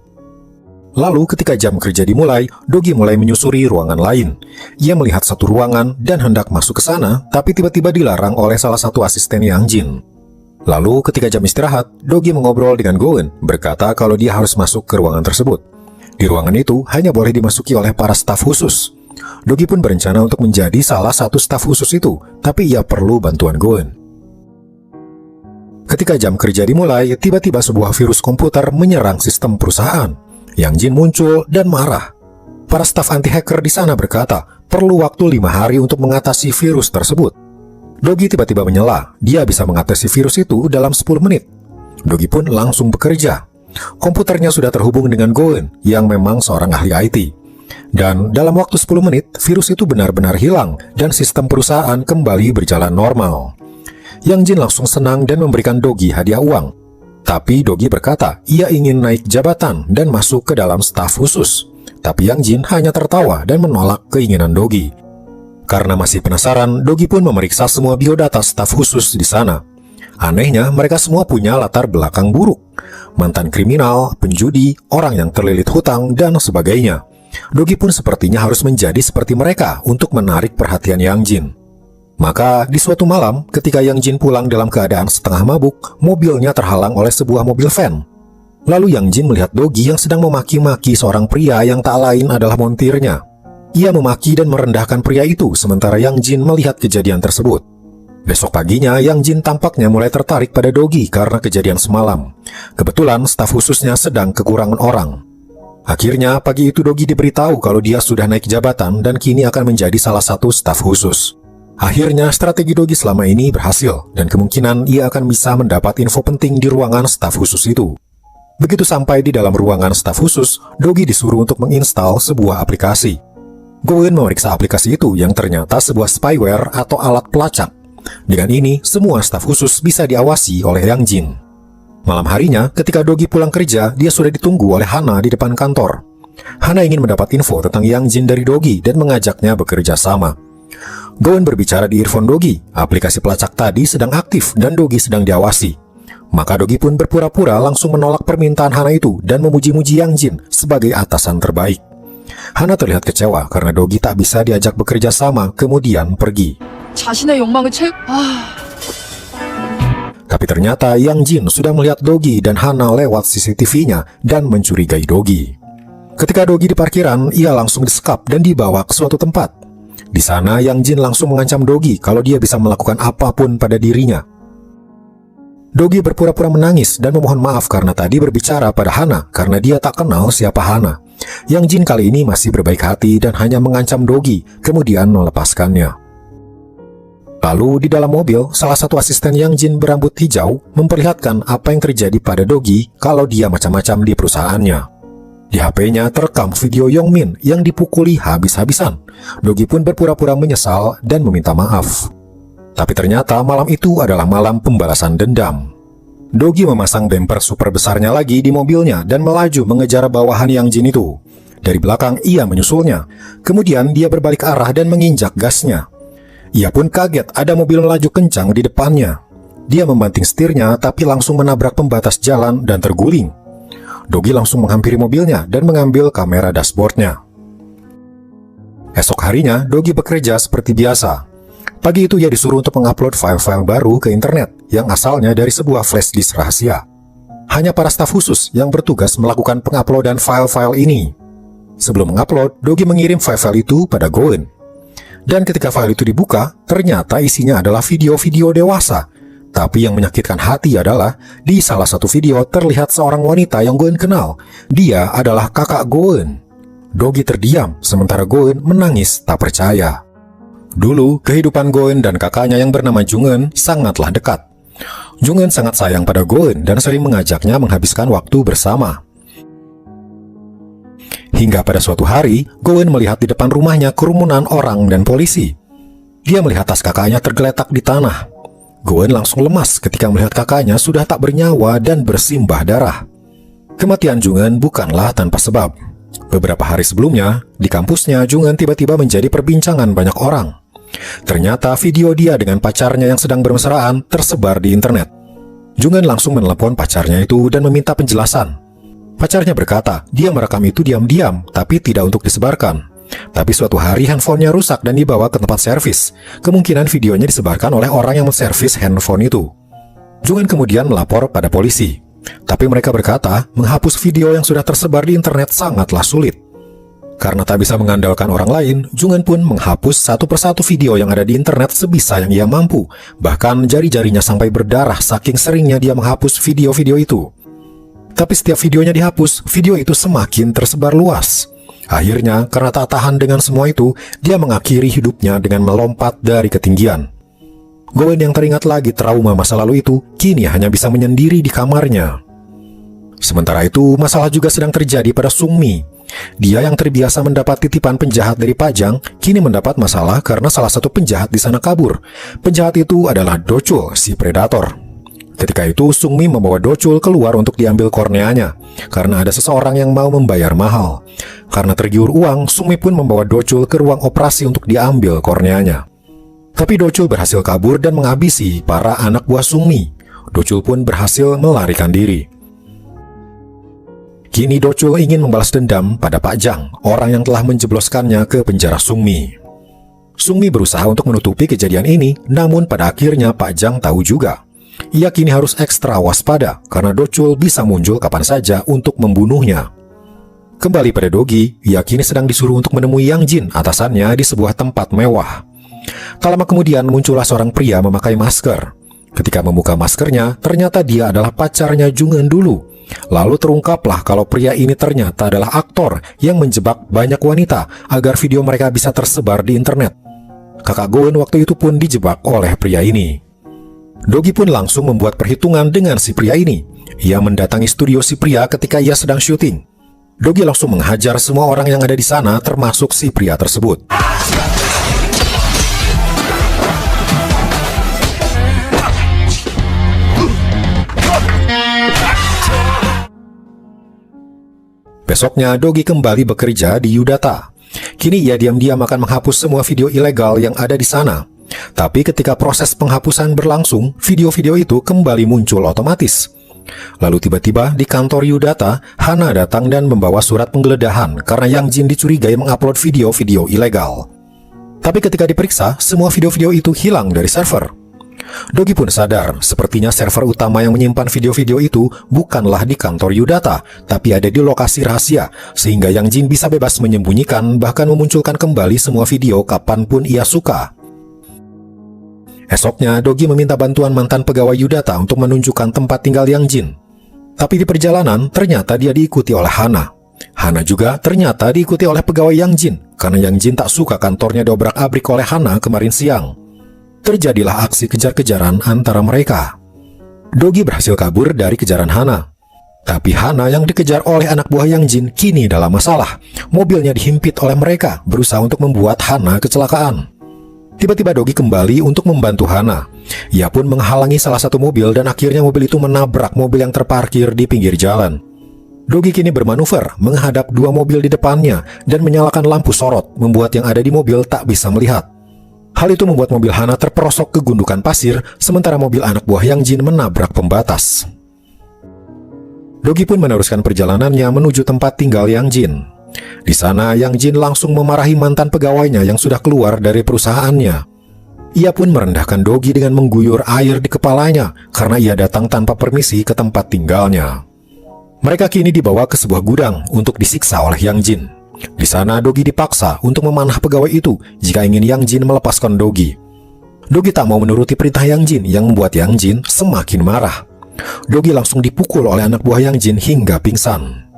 Lalu ketika jam kerja dimulai, Dogi mulai menyusuri ruangan lain. Ia melihat satu ruangan dan hendak masuk ke sana, tapi tiba-tiba dilarang oleh salah satu asisten Yang Jin. Lalu ketika jam istirahat, Dogi mengobrol dengan Goen, berkata kalau dia harus masuk ke ruangan tersebut. Di ruangan itu hanya boleh dimasuki oleh para staf khusus. Dogi pun berencana untuk menjadi salah satu staf khusus itu, tapi ia perlu bantuan Goen. Ketika jam kerja dimulai, tiba-tiba sebuah virus komputer menyerang sistem perusahaan. Yang Jin muncul dan marah. Para staf anti-hacker di sana berkata, perlu waktu 5 hari untuk mengatasi virus tersebut. Dogi tiba-tiba menyela, dia bisa mengatasi virus itu dalam 10 menit. Dogi pun langsung bekerja. Komputernya sudah terhubung dengan Goen yang memang seorang ahli IT. Dan dalam waktu 10 menit, virus itu benar-benar hilang dan sistem perusahaan kembali berjalan normal. Yang Jin langsung senang dan memberikan Dogi hadiah uang. Tapi Dogi berkata ia ingin naik jabatan dan masuk ke dalam staf khusus. Tapi Yang Jin hanya tertawa dan menolak keinginan Dogi. Karena masih penasaran, Dogi pun memeriksa semua biodata staf khusus di sana. Anehnya, mereka semua punya latar belakang buruk. Mantan kriminal, penjudi, orang yang terlilit hutang, dan sebagainya. Dogi pun sepertinya harus menjadi seperti mereka untuk menarik perhatian Yang Jin. Maka, di suatu malam, ketika Yang Jin pulang dalam keadaan setengah mabuk, mobilnya terhalang oleh sebuah mobil van. Lalu Yang Jin melihat Dogi yang sedang memaki-maki seorang pria yang tak lain adalah montirnya. Ia memaki dan merendahkan pria itu, sementara Yang Jin melihat kejadian tersebut. Besok paginya, Yang Jin tampaknya mulai tertarik pada Dogi karena kejadian semalam. Kebetulan, staf khususnya sedang kekurangan orang. Akhirnya, pagi itu Dogi diberitahu kalau dia sudah naik jabatan dan kini akan menjadi salah satu staf khusus. Akhirnya, strategi Dogi selama ini berhasil, dan kemungkinan ia akan bisa mendapat info penting di ruangan staf khusus itu. Begitu sampai di dalam ruangan staf khusus, Dogi disuruh untuk menginstal sebuah aplikasi. Goen memeriksa aplikasi itu yang ternyata sebuah spyware atau alat pelacak. Dengan ini, semua staf khusus bisa diawasi oleh Yang Jin. Malam harinya, ketika Dogi pulang kerja, dia sudah ditunggu oleh Hana di depan kantor. Hana ingin mendapat info tentang Yang Jin dari Dogi dan mengajaknya bekerja sama. Goen berbicara di earphone Dogi, aplikasi pelacak tadi sedang aktif dan Dogi sedang diawasi. Maka Dogi pun berpura-pura langsung menolak permintaan Hana itu dan memuji-muji Yang Jin sebagai atasan terbaik. Hana terlihat kecewa karena Dogi tak bisa diajak bekerja sama, kemudian pergi. 자신의 욕망을 Tapi ternyata Yang Jin sudah melihat Dogi dan Hana lewat CCTV-nya dan mencurigai Dogi. Ketika Dogi di parkiran, ia langsung disekap dan dibawa ke suatu tempat. Di sana, Yang Jin langsung mengancam Dogi kalau dia bisa melakukan apapun pada dirinya. Dogi berpura-pura menangis dan memohon maaf karena tadi berbicara pada Hana karena dia tak kenal siapa Hana. Yang Jin kali ini masih berbaik hati dan hanya mengancam Dogi, kemudian melepaskannya. Lalu di dalam mobil, salah satu asisten Yang Jin berambut hijau memperlihatkan apa yang terjadi pada Dogi kalau dia macam-macam di perusahaannya. Di HP-nya terekam video Yongmin yang dipukuli habis-habisan. Dogi pun berpura-pura menyesal dan meminta maaf. Tapi ternyata malam itu adalah malam pembalasan dendam. Dogi memasang bumper super besarnya lagi di mobilnya dan melaju mengejar bawahan Yang Jin itu. Dari belakang ia menyusulnya. Kemudian dia berbalik arah dan menginjak gasnya. Ia pun kaget ada mobil melaju kencang di depannya. Dia membanting setirnya tapi langsung menabrak pembatas jalan dan terguling. Dogi langsung menghampiri mobilnya dan mengambil kamera dashboardnya. Esok harinya, Dogi bekerja seperti biasa. Pagi itu ia disuruh untuk mengupload file-file baru ke internet yang asalnya dari sebuah flash disk rahasia. Hanya para staf khusus yang bertugas melakukan penguploadan file-file ini. Sebelum mengupload, Dogi mengirim file-file itu pada Goen. Dan ketika file itu dibuka, ternyata isinya adalah video-video dewasa. Tapi yang menyakitkan hati adalah, di salah satu video terlihat seorang wanita yang Goen kenal. Dia adalah kakak Goen. Dogi terdiam, sementara Goen menangis tak percaya. Dulu, kehidupan Goen dan kakaknya yang bernama Jungen sangatlah dekat. Jungen sangat sayang pada Goen dan sering mengajaknya menghabiskan waktu bersama. Hingga pada suatu hari, Goen melihat di depan rumahnya kerumunan orang dan polisi. Dia melihat tas kakaknya tergeletak di tanah. Goen langsung lemas ketika melihat kakaknya sudah tak bernyawa dan bersimbah darah. Kematian Jungen bukanlah tanpa sebab. Beberapa hari sebelumnya, di kampusnya Jungen tiba-tiba menjadi perbincangan banyak orang. Ternyata video dia dengan pacarnya yang sedang bermesraan tersebar di internet. Jungen langsung menelepon pacarnya itu dan meminta penjelasan. Pacarnya berkata, dia merekam itu diam-diam, tapi tidak untuk disebarkan. Tapi suatu hari handphonenya rusak dan dibawa ke tempat servis. Kemungkinan videonya disebarkan oleh orang yang menservis handphone itu. Jungen kemudian melapor pada polisi. Tapi mereka berkata, menghapus video yang sudah tersebar di internet sangatlah sulit. Karena tak bisa mengandalkan orang lain, Jungen pun menghapus satu persatu video yang ada di internet sebisa yang ia mampu. Bahkan jari-jarinya sampai berdarah saking seringnya dia menghapus video-video itu. Tapi setiap videonya dihapus, video itu semakin tersebar luas. Akhirnya, karena tak tahan dengan semua itu, dia mengakhiri hidupnya dengan melompat dari ketinggian. Goen yang teringat lagi trauma masa lalu itu, kini hanya bisa menyendiri di kamarnya. Sementara itu, masalah juga sedang terjadi pada Sungmi. Dia yang terbiasa mendapat titipan penjahat dari Pajang, kini mendapat masalah karena salah satu penjahat di sana kabur. Penjahat itu adalah Dochul, si predator. Ketika itu, Sungmi membawa Dochul keluar untuk diambil korneanya, karena ada seseorang yang mau membayar mahal. Karena tergiur uang, Sungmi pun membawa Dochul ke ruang operasi untuk diambil korneanya. Tapi Dochul berhasil kabur dan menghabisi para anak buah Sungmi. Dochul pun berhasil melarikan diri. Kini Dochul ingin membalas dendam pada Pak Jang, orang yang telah menjebloskannya ke penjara Sungmi. Sungmi berusaha untuk menutupi kejadian ini, namun pada akhirnya Pak Jang tahu juga. Ia kini harus ekstra waspada karena Dochul bisa muncul kapan saja untuk membunuhnya. Kembali pada Dogi, ia kini sedang disuruh untuk menemui Yang Jin, atasannya, di sebuah tempat mewah. Tak lama kemudian muncullah seorang pria memakai masker. Ketika membuka maskernya, ternyata dia adalah pacarnya Jungen dulu. Lalu terungkaplah kalau pria ini ternyata adalah aktor yang menjebak banyak wanita agar video mereka bisa tersebar di internet. Kakak Goen waktu itu pun dijebak oleh pria ini. Dogi pun langsung membuat perhitungan dengan si pria ini. Ia mendatangi studio si pria ketika ia sedang syuting. Dogi langsung menghajar semua orang yang ada di sana termasuk si pria tersebut. Besoknya Dogi kembali bekerja di Yudata. Kini ia diam-diam akan menghapus semua video ilegal yang ada di sana. Tapi ketika proses penghapusan berlangsung, video-video itu kembali muncul otomatis. Lalu tiba-tiba di kantor Yudata, Hana datang dan membawa surat penggeledahan karena Yang Jin dicurigai mengupload video-video ilegal. Tapi ketika diperiksa, semua video-video itu hilang dari server. Dogi pun sadar, sepertinya server utama yang menyimpan video-video itu bukanlah di kantor Yudata, tapi ada di lokasi rahasia, sehingga Yang Jin bisa bebas menyembunyikan bahkan memunculkan kembali semua video kapanpun ia suka. Esoknya, Dogi meminta bantuan mantan pegawai Yudata untuk menunjukkan tempat tinggal Yang Jin. Tapi di perjalanan, ternyata dia diikuti oleh Hana. Hana juga ternyata diikuti oleh pegawai Yang Jin, karena Yang Jin tak suka kantornya dobrak-abrik oleh Hana kemarin siang. terjadilah aksi kejar-kejaran antara mereka. Dogi berhasil kabur dari kejaran Hana. Tapi Hana yang dikejar oleh anak buah Yang Jin kini dalam masalah. Mobilnya dihimpit oleh mereka, berusaha untuk membuat Hana kecelakaan. Tiba-tiba Dogi kembali untuk membantu Hana. Ia pun menghalangi salah satu mobil dan akhirnya mobil itu menabrak mobil yang terparkir di pinggir jalan. Dogi kini bermanuver menghadap dua mobil di depannya dan menyalakan lampu sorot, membuat yang ada di mobil tak bisa melihat. Hal itu membuat mobil Hana terperosok ke gundukan pasir, sementara mobil anak buah Yang Jin menabrak pembatas. Dogi pun meneruskan perjalanannya menuju tempat tinggal Yang Jin. Di sana, Yang Jin langsung memarahi mantan pegawainya yang sudah keluar dari perusahaannya. Ia pun merendahkan Dogi dengan mengguyur air di kepalanya karena ia datang tanpa permisi ke tempat tinggalnya. Mereka kini dibawa ke sebuah gudang untuk disiksa oleh Yang Jin. Di sana, Dogi dipaksa untuk memanah pegawai itu jika ingin Yang Jin melepaskan Dogi. Dogi tak mau menuruti perintah Yang Jin yang membuat Yang Jin semakin marah. Dogi langsung dipukul oleh anak buah Yang Jin hingga pingsan.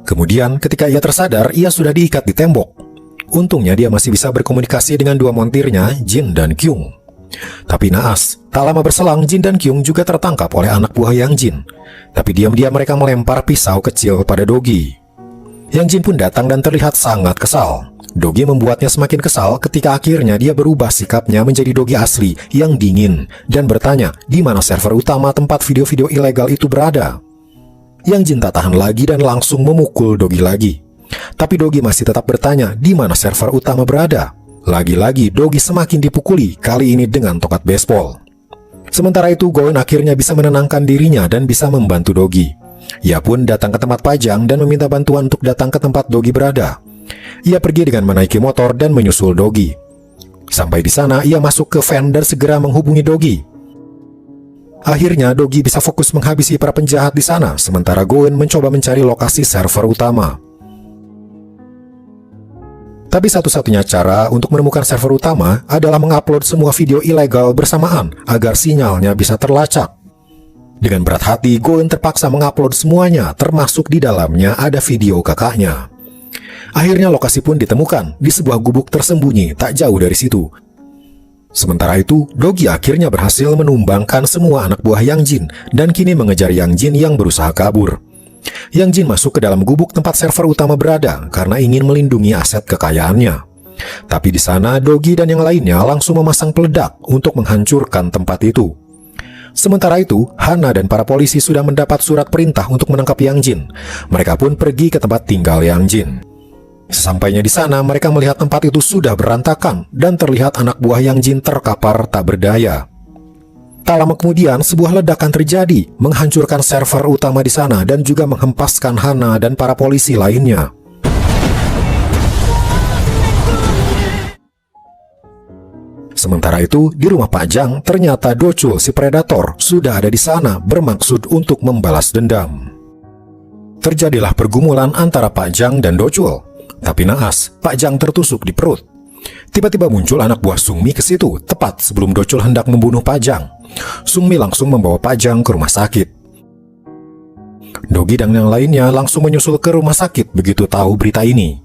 Kemudian ketika ia tersadar, ia sudah diikat di tembok. Untungnya dia masih bisa berkomunikasi dengan dua montirnya, Jin dan Kyung. Tapi naas, tak lama berselang Jin dan Kyung juga tertangkap oleh anak buah Yang Jin. Tapi diam-diam mereka melempar pisau kecil pada Dogi. Yang Jin pun datang dan terlihat sangat kesal. Dogi membuatnya semakin kesal ketika akhirnya dia berubah sikapnya menjadi Dogi asli yang dingin dan bertanya di mana server utama tempat video-video ilegal itu berada. Yang Jin tak tahan lagi dan langsung memukul Dogi lagi. Tapi Dogi masih tetap bertanya di mana server utama berada. Lagi-lagi Dogi semakin dipukuli, kali ini dengan tongkat baseball. Sementara itu Goen akhirnya bisa menenangkan dirinya dan bisa membantu Dogi. Ia pun datang ke tempat Pajang dan meminta bantuan untuk datang ke tempat Dogi berada. Ia pergi dengan menaiki motor dan menyusul Dogi. Sampai di sana, ia masuk ke van dan segera menghubungi Dogi. Akhirnya, Dogi bisa fokus menghabisi para penjahat di sana, sementara Goen mencoba mencari lokasi server utama. Tapi satu-satunya cara untuk menemukan server utama adalah mengupload semua video ilegal bersamaan agar sinyalnya bisa terlacak. Dengan berat hati, Goen terpaksa mengupload semuanya, termasuk di dalamnya ada video kakaknya. Akhirnya lokasi pun ditemukan di sebuah gubuk tersembunyi tak jauh dari situ. Sementara itu, Dogi akhirnya berhasil menumbangkan semua anak buah Yang Jin dan kini mengejar Yang Jin yang berusaha kabur. Yang Jin masuk ke dalam gubuk tempat server utama berada karena ingin melindungi aset kekayaannya. Tapi di sana, Dogi dan yang lainnya langsung memasang peledak untuk menghancurkan tempat itu. Sementara itu, Hana dan para polisi sudah mendapat surat perintah untuk menangkap Yang Jin. Mereka pun pergi ke tempat tinggal Yang Jin. Sesampainya di sana, mereka melihat tempat itu sudah berantakan dan terlihat anak buah Yang Jin terkapar tak berdaya. Tak lama kemudian, sebuah ledakan terjadi, menghancurkan server utama di sana dan juga menghempaskan Hana dan para polisi lainnya. Sementara itu, di rumah Pajang, ternyata Dochul si predator sudah ada di sana bermaksud untuk membalas dendam. Terjadilah pergumulan antara Pajang dan Dochul. Tapi naas, Pajang tertusuk di perut. Tiba-tiba muncul anak buah Sungmi ke situ, tepat sebelum Dochul hendak membunuh Pajang. Sungmi langsung membawa Pajang ke rumah sakit. Dogi dan yang lainnya langsung menyusul ke rumah sakit begitu tahu berita ini.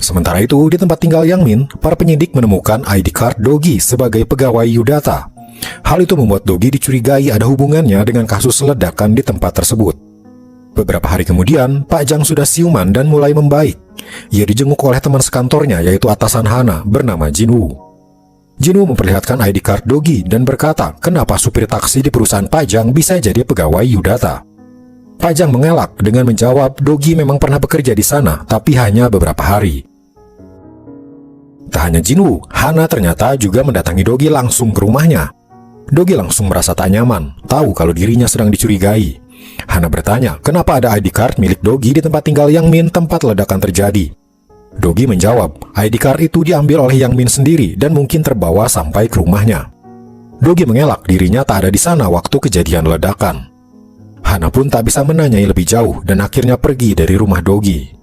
Sementara itu, di tempat tinggal Yang Min, para penyidik menemukan ID card Dogi sebagai pegawai Yudata. Hal itu membuat Dogi dicurigai ada hubungannya dengan kasus ledakan di tempat tersebut. Beberapa hari kemudian, Pajang sudah siuman dan mulai membaik. Ia dijenguk oleh teman sekantornya yaitu atasan Hana bernama Jinwoo. Jinwoo memperlihatkan ID card Dogi dan berkata kenapa supir taksi di perusahaan Pajang bisa jadi pegawai Yudata. Pajang mengelak dengan menjawab Dogi memang pernah bekerja di sana tapi hanya beberapa hari. Tak hanya Jinwoo, Hana ternyata juga mendatangi Dogi langsung ke rumahnya. Dogi langsung merasa tak nyaman, tahu kalau dirinya sedang dicurigai. Hana bertanya, kenapa ada ID card milik Dogi di tempat tinggal Yang Min tempat ledakan terjadi. Dogi menjawab, ID card itu diambil oleh Yang Min sendiri dan mungkin terbawa sampai ke rumahnya. Dogi mengelak dirinya tak ada di sana waktu kejadian ledakan. Hana pun tak bisa menanyai lebih jauh dan akhirnya pergi dari rumah Dogi.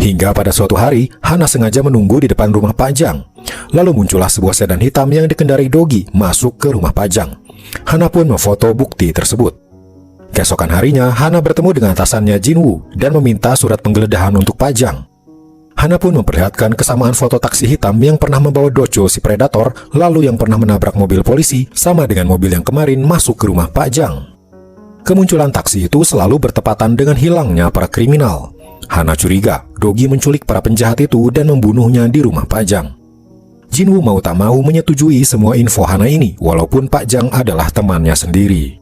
Hingga pada suatu hari, Hana sengaja menunggu di depan rumah Pajang. Lalu muncullah sebuah sedan hitam yang dikendarai Dogi masuk ke rumah Pajang. Hana pun memfoto bukti tersebut. Keesokan harinya, Hana bertemu dengan atasannya Jinwoo dan meminta surat penggeledahan untuk Pajang. Hana pun memperlihatkan kesamaan foto taksi hitam yang pernah membawa Docho si predator, lalu yang pernah menabrak mobil polisi, sama dengan mobil yang kemarin masuk ke rumah Pak Jang. Kemunculan taksi itu selalu bertepatan dengan hilangnya para kriminal. Hana curiga Dogi menculik para penjahat itu dan membunuhnya di rumah Pak Jang. Jinwoo mau tak mau menyetujui semua info Hana ini, walaupun Pak Jang adalah temannya sendiri.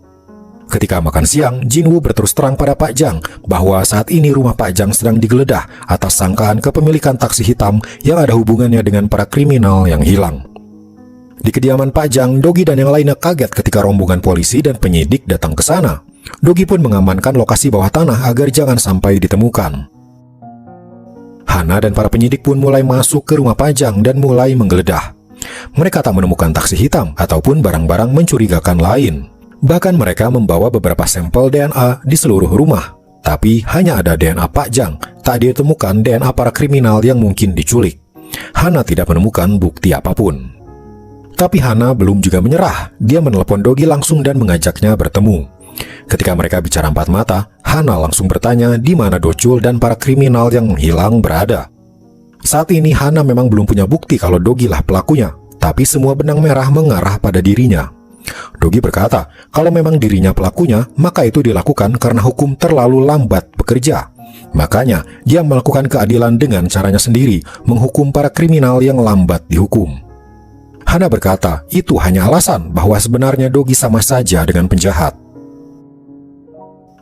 Ketika makan siang, Jinwoo berterus terang pada Pak Jang bahwa saat ini rumah Pak Jang sedang digeledah atas sangkaan kepemilikan taksi hitam yang ada hubungannya dengan para kriminal yang hilang. Di kediaman Pak Jang, Dogi dan yang lainnya kaget ketika rombongan polisi dan penyidik datang ke sana. Dogi pun mengamankan lokasi bawah tanah agar jangan sampai ditemukan. Hana dan para penyidik pun mulai masuk ke rumah Pak Jang dan mulai menggeledah. Mereka tak menemukan taksi hitam ataupun barang-barang mencurigakan lain. Bahkan mereka membawa beberapa sampel DNA di seluruh rumah. Tapi hanya ada DNA Pak Jang, tak ditemukan DNA para kriminal yang mungkin diculik. Hana tidak menemukan bukti apapun. Tapi Hana belum juga menyerah. Dia menelepon Dogi langsung dan mengajaknya bertemu. Ketika mereka bicara empat mata, Hana langsung bertanya di mana Dochul dan para kriminal yang hilang berada. Saat ini Hana memang belum punya bukti kalau Dogi lah pelakunya, tapi semua benang merah mengarah pada dirinya. Dogi berkata kalau memang dirinya pelakunya, maka itu dilakukan karena hukum terlalu lambat bekerja. Makanya dia melakukan keadilan dengan caranya sendiri, menghukum para kriminal yang lambat dihukum. Hana berkata itu hanya alasan bahwa sebenarnya Dogi sama saja dengan penjahat.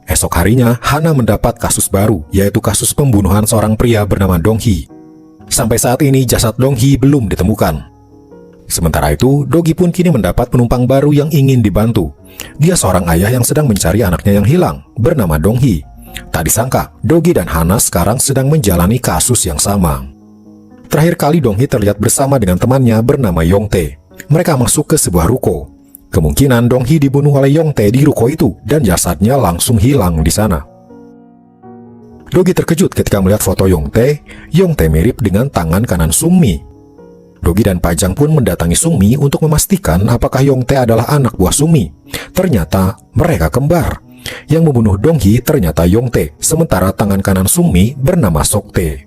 Esok harinya, Hana mendapat kasus baru, yaitu kasus pembunuhan seorang pria bernama Dong Hee. Sampai saat ini jasad Dong Hee belum ditemukan. Sementara itu, Dogi pun kini mendapat penumpang baru yang ingin dibantu. Dia seorang ayah yang sedang mencari anaknya yang hilang, bernama Dong Hee. Tak disangka, Dogi dan Hana sekarang sedang menjalani kasus yang sama. Terakhir kali Dong Hee terlihat bersama dengan temannya bernama Yongtae. Mereka masuk ke sebuah ruko. Kemungkinan Dong Hee dibunuh oleh Yongtae di ruko itu dan jasadnya langsung hilang di sana. Dogi terkejut ketika melihat foto Yongtae. Yongtae mirip dengan tangan kanan Sungmi. Dogi dan Pak Jang pun mendatangi Sungmi untuk memastikan apakah Yongtae adalah anak buah Sungmi. Ternyata mereka kembar. Yang membunuh Dong Hee ternyata Yongtae, sementara tangan kanan Sungmi bernama Soktae.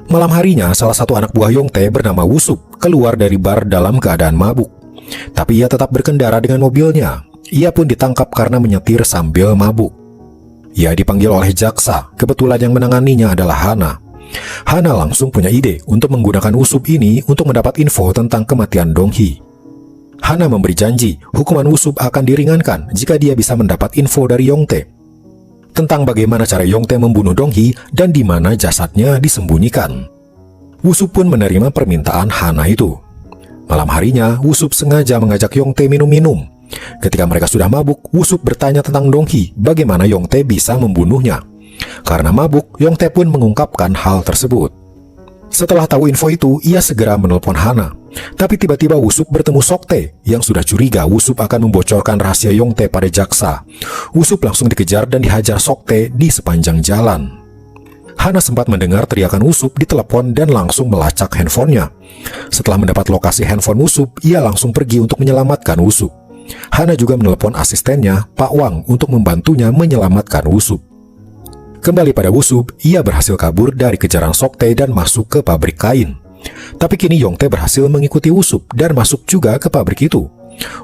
Malam harinya, salah satu anak buah Yongtae bernama Wusup keluar dari bar dalam keadaan mabuk. Tapi ia tetap berkendara dengan mobilnya. Ia pun ditangkap karena menyetir sambil mabuk. Ia dipanggil oleh jaksa, kebetulan yang menanganinya adalah Hana. Hana langsung punya ide untuk menggunakan Wusup ini untuk mendapat info tentang kematian Dong Hee. Hana memberi janji hukuman Wusup akan diringankan jika dia bisa mendapat info dari Yongtae tentang bagaimana cara Yongtae membunuh Dong Hee dan di mana jasadnya disembunyikan. Wusup pun menerima permintaan Hana itu. Malam harinya, Wusup sengaja mengajak Yongtae minum-minum. Ketika mereka sudah mabuk, Wusup bertanya tentang Dong Hee, bagaimana Yongtae bisa membunuhnya. Karena mabuk, Yongtae pun mengungkapkan hal tersebut. Setelah tahu info itu, ia segera menelpon Hana. Tapi tiba-tiba Wusup bertemu Soktae yang sudah curiga Wusup akan membocorkan rahasia Yongtae pada jaksa. Wusup langsung dikejar dan dihajar Soktae di sepanjang jalan. Hana sempat mendengar teriakan Wusup di telepon dan langsung melacak handphonenya. Setelah mendapat lokasi handphone Wusup, ia langsung pergi untuk menyelamatkan Wusup. Hana juga menelepon asistennya, Pak Wang, untuk membantunya menyelamatkan Wusup. Kembali pada Wusup, ia berhasil kabur dari kejaran Soktae dan masuk ke pabrik kain. Tapi kini Yongtae berhasil mengikuti Wusup dan masuk juga ke pabrik itu.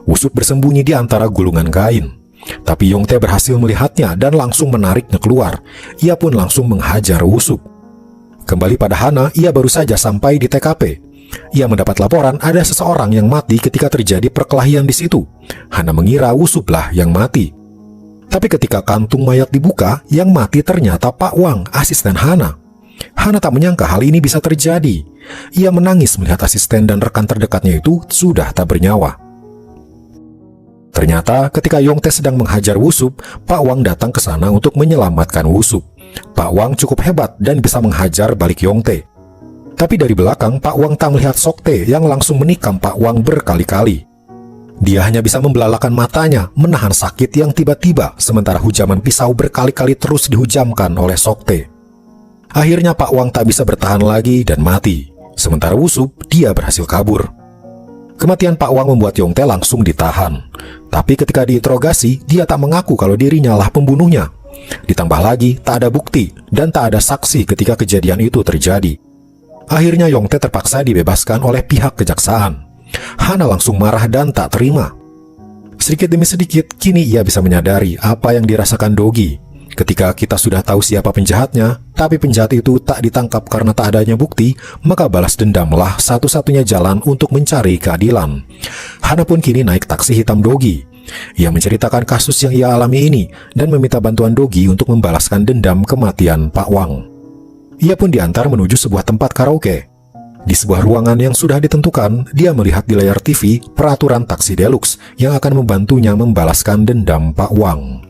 Wusup bersembunyi di antara gulungan kain. Tapi Yongtae berhasil melihatnya dan langsung menariknya keluar. Ia pun langsung menghajar Wusup. Kembali pada Hana, ia baru saja sampai di TKP. Ia mendapat laporan ada seseorang yang mati ketika terjadi perkelahian di situ. Hana mengira Wusup lah yang mati. Tapi ketika kantung mayat dibuka, yang mati ternyata Pak Wang, asisten Hana. Hana tak menyangka hal ini bisa terjadi. Ia menangis melihat asisten dan rekan terdekatnya itu sudah tak bernyawa. Ternyata ketika Yongtae sedang menghajar Wusup, Pak Wang datang ke sana untuk menyelamatkan Wusup. Pak Wang cukup hebat dan bisa menghajar balik Yongtae. Tapi dari belakang, Pak Wang tak melihat Soktae yang langsung menikam Pak Wang berkali-kali. Dia hanya bisa membelalakan matanya, menahan sakit yang tiba-tiba, sementara hujaman pisau berkali-kali terus dihujamkan oleh Soktae. Akhirnya Pak Wang tak bisa bertahan lagi dan mati. Sementara Wusup, dia berhasil kabur. Kematian Pak Wang membuat Yongtae langsung ditahan. Tapi ketika diinterogasi, dia tak mengaku kalau dirinya lah pembunuhnya. Ditambah lagi, tak ada bukti dan tak ada saksi ketika kejadian itu terjadi. Akhirnya Yongtae terpaksa dibebaskan oleh pihak kejaksaan. Hana langsung marah dan tak terima. Sedikit demi sedikit, kini ia bisa menyadari apa yang dirasakan Dogi. Ketika kita sudah tahu siapa penjahatnya, tapi penjahat itu tak ditangkap karena tak adanya bukti, maka balas dendamlah satu-satunya jalan untuk mencari keadilan. Hana pun kini naik taksi hitam Dogi. Ia menceritakan kasus yang ia alami ini dan meminta bantuan Dogi untuk membalaskan dendam kematian Pak Wang. Ia pun diantar menuju sebuah tempat karaoke. Di sebuah ruangan yang sudah ditentukan, dia melihat di layar TV peraturan taksi deluxe yang akan membantunya membalaskan dendam Pak Wang.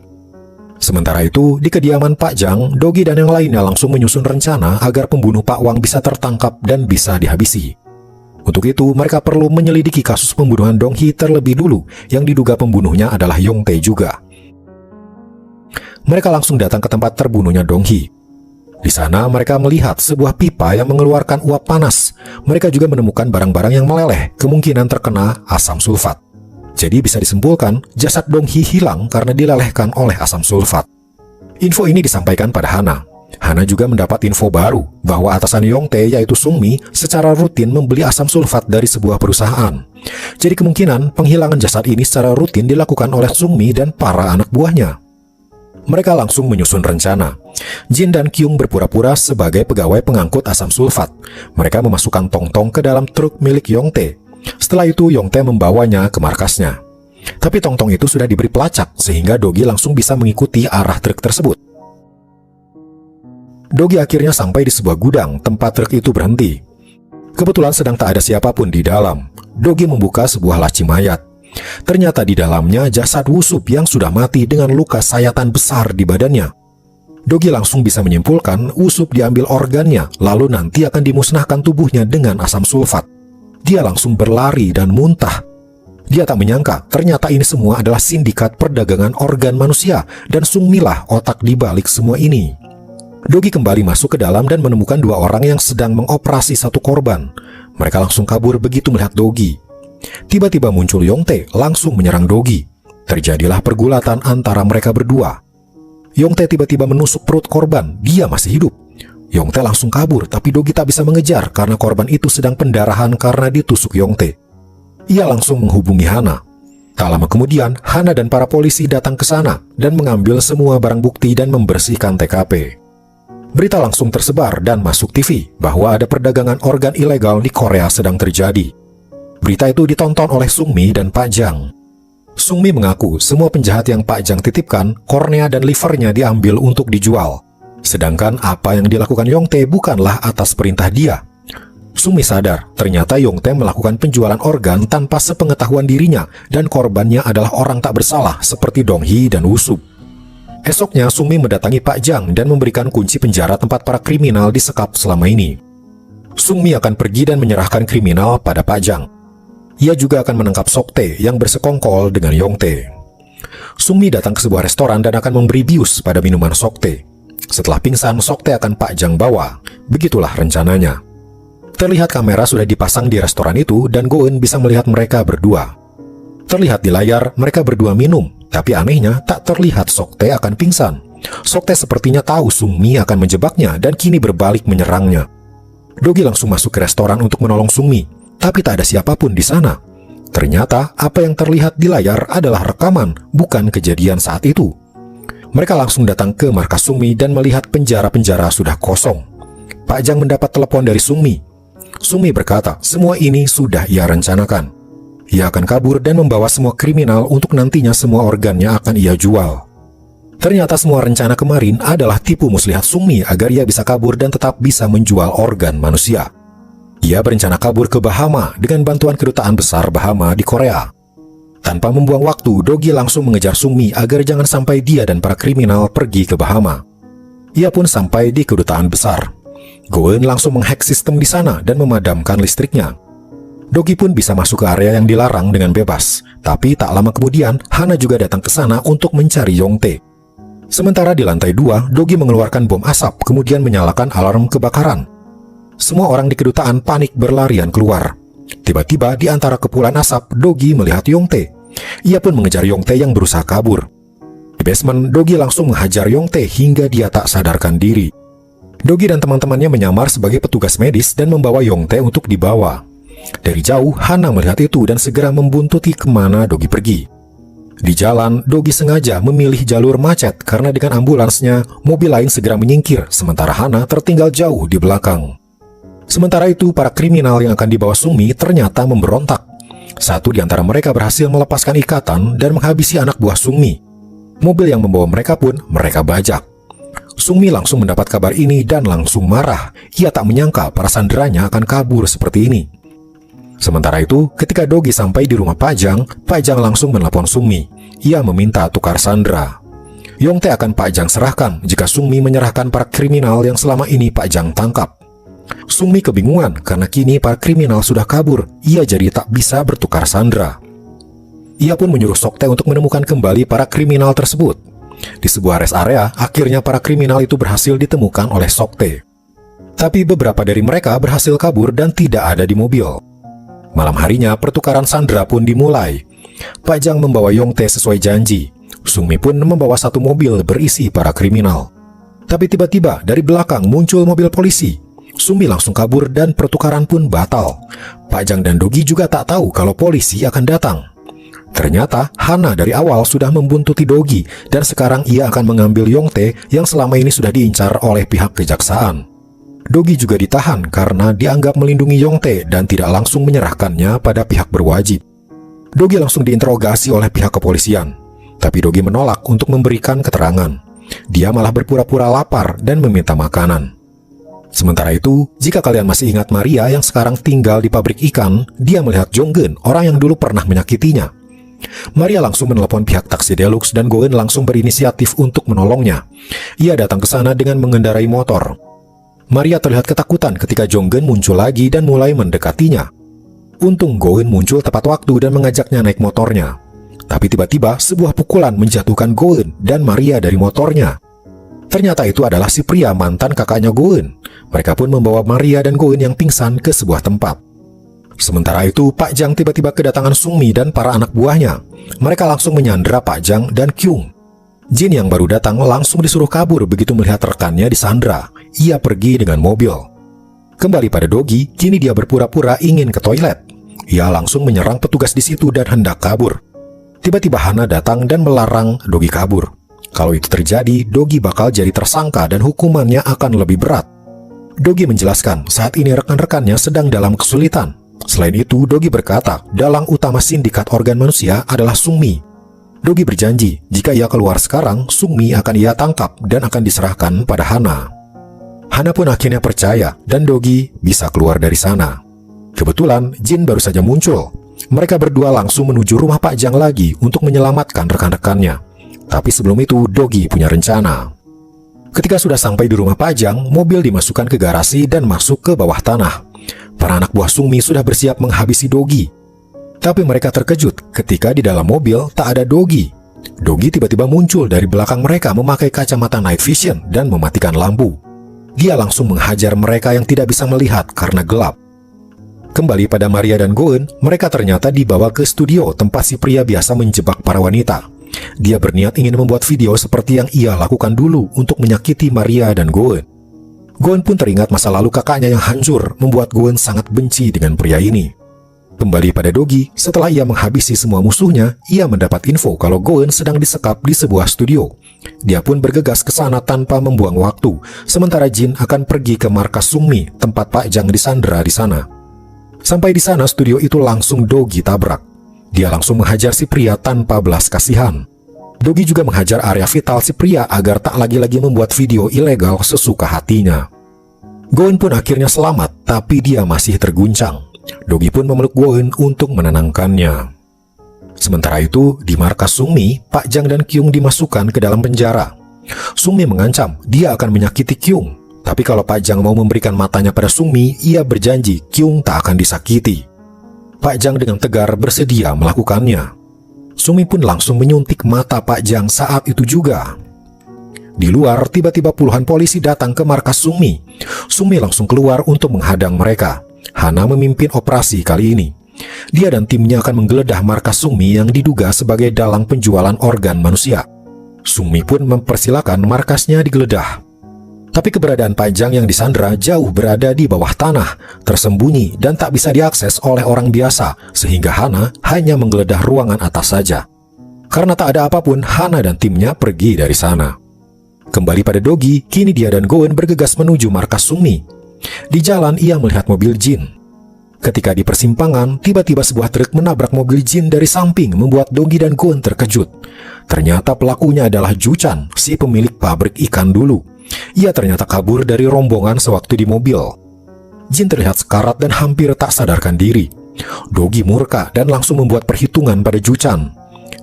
Sementara itu, di kediaman Pak Jang, Dogi dan yang lainnya langsung menyusun rencana agar pembunuh Pak Wang bisa tertangkap dan bisa dihabisi. Untuk itu, mereka perlu menyelidiki kasus pembunuhan Dong Hee terlebih dulu, yang diduga pembunuhnya adalah Yongtae juga. Mereka langsung datang ke tempat terbunuhnya Dong Hee. Di sana, mereka melihat sebuah pipa yang mengeluarkan uap panas. Mereka juga menemukan barang-barang yang meleleh, kemungkinan terkena asam sulfat. Jadi bisa disimpulkan, jasad Dong Hee hilang karena dilelehkan oleh asam sulfat. Info ini disampaikan pada Hana. Hana juga mendapat info baru bahwa atasan Yongtae yaitu Sungmi secara rutin membeli asam sulfat dari sebuah perusahaan. Jadi kemungkinan penghilangan jasad ini secara rutin dilakukan oleh Sungmi dan para anak buahnya. Mereka langsung menyusun rencana. Jin dan Kyung berpura-pura sebagai pegawai pengangkut asam sulfat. Mereka memasukkan tong-tong ke dalam truk milik Yongtae. Setelah itu Yongtae membawanya ke markasnya. Tapi tong-tong itu sudah diberi pelacak sehingga Dogi langsung bisa mengikuti arah truk tersebut. Dogi akhirnya sampai di sebuah gudang tempat truk itu berhenti. Kebetulan sedang tak ada siapapun di dalam. Dogi membuka sebuah laci mayat. Ternyata di dalamnya jasad Wusup yang sudah mati dengan luka sayatan besar di badannya. Dogi langsung bisa menyimpulkan Wusup diambil organnya, lalu nanti akan dimusnahkan tubuhnya dengan asam sulfat. Dia langsung berlari dan muntah. Dia tak menyangka ternyata ini semua adalah sindikat perdagangan organ manusia dan Sungmilah otak di balik semua ini. Dogi kembali masuk ke dalam dan menemukan dua orang yang sedang mengoperasi satu korban. Mereka langsung kabur begitu melihat Dogi. Tiba-tiba muncul Yongtae langsung menyerang Dogi. Terjadilah pergulatan antara mereka berdua. Yongtae tiba-tiba menusuk perut korban. Dia masih hidup. Yongtae langsung kabur, tapi Dogi tak bisa mengejar karena korban itu sedang pendarahan karena ditusuk Yongtae. Ia langsung menghubungi Hana. Tak lama kemudian, Hana dan para polisi datang ke sana dan mengambil semua barang bukti dan membersihkan TKP. Berita langsung tersebar dan masuk TV bahwa ada perdagangan organ ilegal di Korea sedang terjadi. Berita itu ditonton oleh Sungmi dan Pak Jang. Sungmi mengaku semua penjahat yang Pak Jang titipkan, kornea dan livernya diambil untuk dijual. Sedangkan apa yang dilakukan Yongtae bukanlah atas perintah dia. Sungmi sadar, ternyata Yongtae melakukan penjualan organ tanpa sepengetahuan dirinya dan korbannya adalah orang tak bersalah seperti Dong Hee dan Wusup. Esoknya Sungmi mendatangi Pak Jang dan memberikan kunci penjara tempat para kriminal disekap selama ini. Sungmi akan pergi dan menyerahkan kriminal pada Pak Jang. Ia juga akan menangkap Soktae yang bersekongkol dengan Yongtae. Sungmi datang ke sebuah restoran dan akan memberi bius pada minuman Soktae. Setelah pingsan, Soktae akan Pak Jang bawa. Begitulah rencananya. Terlihat kamera sudah dipasang di restoran itu dan Go-eun bisa melihat mereka berdua. Terlihat di layar mereka berdua minum, tapi anehnya tak terlihat Soktae akan pingsan. Soktae sepertinya tahu Sungmi akan menjebaknya dan kini berbalik menyerangnya. Dogi langsung masuk ke restoran untuk menolong Sungmi, tapi tak ada siapapun di sana. Ternyata apa yang terlihat di layar adalah rekaman, bukan kejadian saat itu. Mereka langsung datang ke markas Sungmi dan melihat penjara-penjara sudah kosong. Pak Jang mendapat telepon dari Sungmi. Sungmi berkata, semua ini sudah ia rencanakan. Ia akan kabur dan membawa semua kriminal untuk nantinya semua organnya akan ia jual. Ternyata semua rencana kemarin adalah tipu muslihat Sungmi agar ia bisa kabur dan tetap bisa menjual organ manusia. Ia berencana kabur ke Bahama dengan bantuan kedutaan besar Bahama di Korea. Tanpa membuang waktu, Dogi langsung mengejar Sungmi agar jangan sampai dia dan para kriminal pergi ke Bahama. Ia pun sampai di kedutaan besar. Go-eun langsung menghack sistem di sana dan memadamkan listriknya. Dogi pun bisa masuk ke area yang dilarang dengan bebas. Tapi tak lama kemudian, Hana juga datang ke sana untuk mencari Yongtae. Sementara di lantai 2, Dogi mengeluarkan bom asap kemudian menyalakan alarm kebakaran. Semua orang di kedutaan panik berlarian keluar. Tiba-tiba di antara kepulan asap, Dogi melihat Yongtae. Ia pun mengejar Yongtae yang berusaha kabur. Di basement, Dogi langsung menghajar Yongtae hingga dia tak sadarkan diri. Dogi dan teman-temannya menyamar sebagai petugas medis dan membawa Yongtae untuk dibawa. Dari jauh, Hana melihat itu dan segera membuntuti kemana Dogi pergi. Di jalan, Dogi sengaja memilih jalur macet karena dengan ambulansnya, mobil lain segera menyingkir, sementara Hana tertinggal jauh di belakang. Sementara itu, para kriminal yang akan dibawa Sungmi ternyata memberontak. Satu di antara mereka berhasil melepaskan ikatan dan menghabisi anak buah Sungmi. Mobil yang membawa mereka pun mereka bajak. Sungmi langsung mendapat kabar ini dan langsung marah. Ia tak menyangka para sanderanya akan kabur seperti ini. Sementara itu, ketika Dogi sampai di rumah Pajang, Pajang langsung menelpon Sungmi. Ia meminta tukar sandera. Yongtae akan Pajang serahkan jika Sungmi menyerahkan para kriminal yang selama ini Pajang tangkap. Sungmi kebingungan karena kini para kriminal sudah kabur. Ia jadi tak bisa bertukar sandera. Ia pun menyuruh Soktae untuk menemukan kembali para kriminal tersebut. Di sebuah rest area, akhirnya para kriminal itu berhasil ditemukan oleh Soktae. Tapi beberapa dari mereka berhasil kabur dan tidak ada di mobil. Malam harinya, pertukaran sandera pun dimulai. Pajang membawa Yongtae sesuai janji. Sungmi pun membawa satu mobil berisi para kriminal. Tapi tiba-tiba dari belakang muncul mobil polisi. Sungmi langsung kabur dan pertukaran pun batal. Pajang dan Dogi juga tak tahu kalau polisi akan datang. Ternyata Hana dari awal sudah membuntuti Dogi dan sekarang ia akan mengambil Yongtae yang selama ini sudah diincar oleh pihak kejaksaan. Dogi juga ditahan karena dianggap melindungi Yongtae dan tidak langsung menyerahkannya pada pihak berwajib. Dogi langsung diinterogasi oleh pihak kepolisian, tapi Dogi menolak untuk memberikan keterangan. Dia malah berpura-pura lapar dan meminta makanan. Sementara itu, jika kalian masih ingat Maria yang sekarang tinggal di pabrik ikan, dia melihat Jonggeun, orang yang dulu pernah menyakitinya. Maria langsung menelepon pihak taksi Deluxe dan Goen langsung berinisiatif untuk menolongnya. Ia datang ke sana dengan mengendarai motor. Maria terlihat ketakutan ketika Jonggeun muncul lagi dan mulai mendekatinya. Untung Goen muncul tepat waktu dan mengajaknya naik motornya. Tapi tiba-tiba sebuah pukulan menjatuhkan Goen dan Maria dari motornya. Ternyata itu adalah si pria mantan kakaknya Goen. Mereka pun membawa Maria dan Goen yang pingsan ke sebuah tempat. Sementara itu, Pak Jang tiba-tiba kedatangan Sungmi dan para anak buahnya. Mereka langsung menyandera Pak Jang dan Kyung. Jin yang baru datang langsung disuruh kabur begitu melihat rekannya disandera. Ia pergi dengan mobil. Kembali pada Dogi, kini dia berpura-pura ingin ke toilet. Ia langsung menyerang petugas di situ dan hendak kabur. Tiba-tiba Hana datang dan melarang Dogi kabur. Kalau itu terjadi, Dogi bakal jadi tersangka dan hukumannya akan lebih berat. Dogi menjelaskan saat ini rekan-rekannya sedang dalam kesulitan. Selain itu, Dogi berkata dalang utama sindikat organ manusia adalah Sungmi. Dogi berjanji jika ia keluar sekarang, Sungmi akan ia tangkap dan akan diserahkan pada Hana. Hana pun akhirnya percaya dan Dogi bisa keluar dari sana. Kebetulan Jin baru saja muncul. Mereka berdua langsung menuju rumah Pak Jang lagi untuk menyelamatkan rekan-rekannya. Tapi sebelum itu Dogi punya rencana. Ketika sudah sampai di rumah Pak Jang, mobil dimasukkan ke garasi dan masuk ke bawah tanah. Para anak buah Sungmi sudah bersiap menghabisi Dogi. Tapi mereka terkejut ketika di dalam mobil tak ada Dogi. Dogi tiba-tiba muncul dari belakang mereka memakai kacamata night vision dan mematikan lampu. Dia langsung menghajar mereka yang tidak bisa melihat karena gelap. Kembali pada Maria dan Goen, mereka ternyata dibawa ke studio tempat si pria biasa menjebak para wanita. Dia berniat ingin membuat video seperti yang ia lakukan dulu untuk menyakiti Maria dan Goen. Goen pun teringat masa lalu kakaknya yang hancur, membuat Goen sangat benci dengan pria ini. Kembali pada Dogi, setelah ia menghabisi semua musuhnya, ia mendapat info kalau Goen sedang disekap di sebuah studio. Dia pun bergegas ke sana tanpa membuang waktu, sementara Jin akan pergi ke markas Sungmi, tempat Pak Jang disandera di sana. Sampai di sana, studio itu langsung Dogi tabrak. Dia langsung menghajar si pria tanpa belas kasihan. Dogi juga menghajar area vital si pria agar tak lagi-lagi membuat video ilegal sesuka hatinya. Goen pun akhirnya selamat, tapi dia masih terguncang. Dogi pun memeluk Goen untuk menenangkannya. Sementara itu, di markas Sungmi, Pak Jang dan Kyung dimasukkan ke dalam penjara. Sungmi mengancam dia akan menyakiti Kyung. Tapi kalau Pak Jang mau memberikan matanya pada Sungmi, ia berjanji Kyung tak akan disakiti. Pak Jang dengan tegar bersedia melakukannya. Sungmi pun langsung menyuntik mata Pak Jang saat itu juga. Di luar, tiba-tiba puluhan polisi datang ke markas Sungmi. Sungmi langsung keluar untuk menghadang mereka. Hana memimpin operasi kali ini. Dia dan timnya akan menggeledah markas Sungmi yang diduga sebagai dalang penjualan organ manusia. Sungmi pun mempersilahkan markasnya digeledah. Tapi keberadaan Pak Jang yang disandra jauh berada di bawah tanah, tersembunyi dan tak bisa diakses oleh orang biasa, sehingga Hana hanya menggeledah ruangan atas saja. Karena tak ada apapun, Hana dan timnya pergi dari sana. Kembali pada Dogi, kini dia dan Goen bergegas menuju markas Sungmi. Di jalan ia melihat mobil Jin. Ketika di persimpangan, tiba-tiba sebuah truk menabrak mobil Jin dari samping, membuat Dogi dan Goen terkejut. Ternyata pelakunya adalah Juchan, si pemilik pabrik ikan dulu. Ia ternyata kabur dari rombongan sewaktu di mobil. Jin terlihat sekarat dan hampir tak sadarkan diri. Dogi murka dan langsung membuat perhitungan pada Juchan.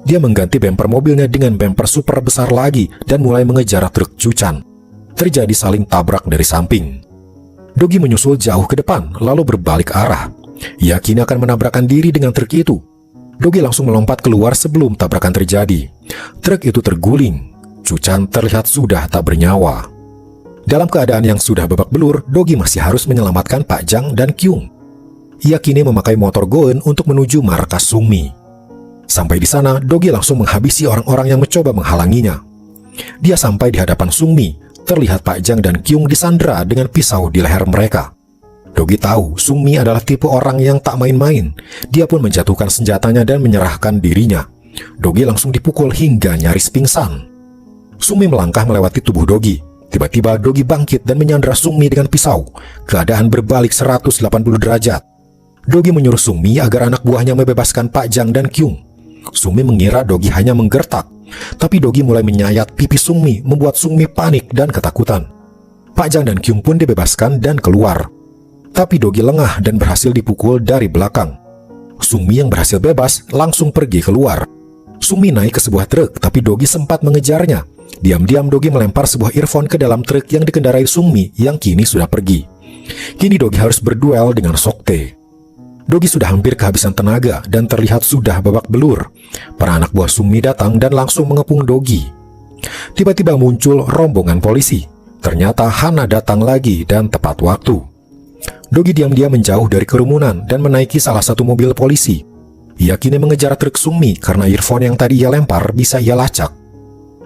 Dia mengganti bemper mobilnya dengan bemper super besar lagi dan mulai mengejar truk Juchan. Terjadi saling tabrak dari samping. Dogi menyusul jauh ke depan, lalu berbalik arah. Ia kini akan menabrakkan diri dengan truk itu. Dogi langsung melompat keluar sebelum tabrakan terjadi. Truk itu terguling. Juchan terlihat sudah tak bernyawa. Dalam keadaan yang sudah babak belur, Dogi masih harus menyelamatkan Pak Jang dan Kyung. Ia kini memakai motor Goen untuk menuju markas Sungmi. Sampai di sana, Dogi langsung menghabisi orang-orang yang mencoba menghalanginya. Dia sampai di hadapan Sungmi. Terlihat Pak Jang dan Kyung disandra dengan pisau di leher mereka. Dogi tahu Sungmi adalah tipe orang yang tak main-main. Dia pun menjatuhkan senjatanya dan menyerahkan dirinya. Dogi langsung dipukul hingga nyaris pingsan. Sungmi melangkah melewati tubuh Dogi. Tiba-tiba Dogi bangkit dan menyandra Sungmi dengan pisau. Keadaan berbalik 180 derajat. Dogi menyuruh Sungmi agar anak buahnya membebaskan Pak Jang dan Kyung. Sungmi mengira Dogi hanya menggertak. Tapi Dogi mulai menyayat pipi Sungmi, membuat Sungmi panik dan ketakutan. Pak Jang dan Kyung pun dibebaskan dan keluar. Tapi Dogi lengah dan berhasil dipukul dari belakang. Sungmi yang berhasil bebas langsung pergi keluar. Sungmi naik ke sebuah truk, tapi Dogi sempat mengejarnya. Diam-diam Dogi melempar sebuah earphone ke dalam truk yang dikendarai Sungmi yang kini sudah pergi. Kini Dogi harus berduel dengan Soktae. Dogi sudah hampir kehabisan tenaga dan terlihat sudah babak belur. Para anak buah Sungmi datang dan langsung mengepung Dogi. Tiba-tiba muncul rombongan polisi. Ternyata Hana datang lagi dan tepat waktu. Dogi diam-diam menjauh dari kerumunan dan menaiki salah satu mobil polisi. Ia kini mengejar truk Sungmi karena earphone yang tadi ia lempar bisa ia lacak.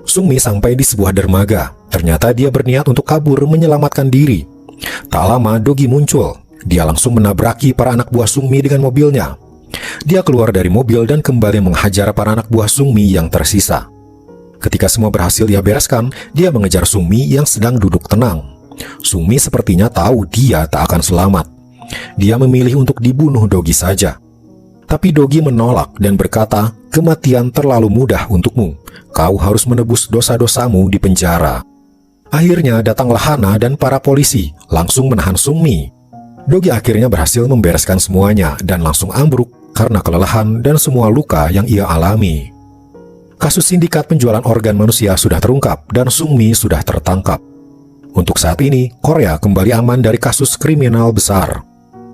Sungmi sampai di sebuah dermaga. Ternyata dia berniat untuk kabur menyelamatkan diri. Tak lama Dogi muncul. Dia langsung menabraki para anak buah Sungmi dengan mobilnya. Dia keluar dari mobil dan kembali menghajar para anak buah Sungmi yang tersisa. Ketika semua berhasil ia bereskan, dia mengejar Sungmi yang sedang duduk tenang. Sungmi sepertinya tahu dia tak akan selamat. Dia memilih untuk dibunuh Dogi saja. Tapi Dogi menolak dan berkata, kematian terlalu mudah untukmu. Kau harus menebus dosa-dosamu di penjara. Akhirnya datanglah Hana dan para polisi, langsung menahan Sungmi. Dogi akhirnya berhasil membereskan semuanya dan langsung ambruk karena kelelahan dan semua luka yang ia alami. Kasus sindikat penjualan organ manusia sudah terungkap dan Sungmi sudah tertangkap. Untuk saat ini, Korea kembali aman dari kasus kriminal besar.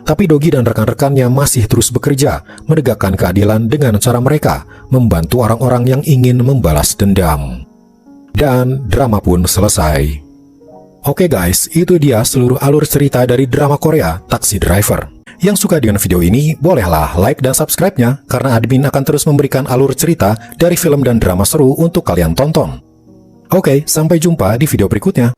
Tapi Dogi dan rekan-rekannya masih terus bekerja, menegakkan keadilan dengan cara mereka membantu orang-orang yang ingin membalas dendam. Dan drama pun selesai. Oke guys, itu dia seluruh alur cerita dari drama Korea Taxi Driver. Yang suka dengan video ini, bolehlah like dan subscribe-nya, karena admin akan terus memberikan alur cerita dari film dan drama seru untuk kalian tonton. Oke, sampai jumpa di video berikutnya.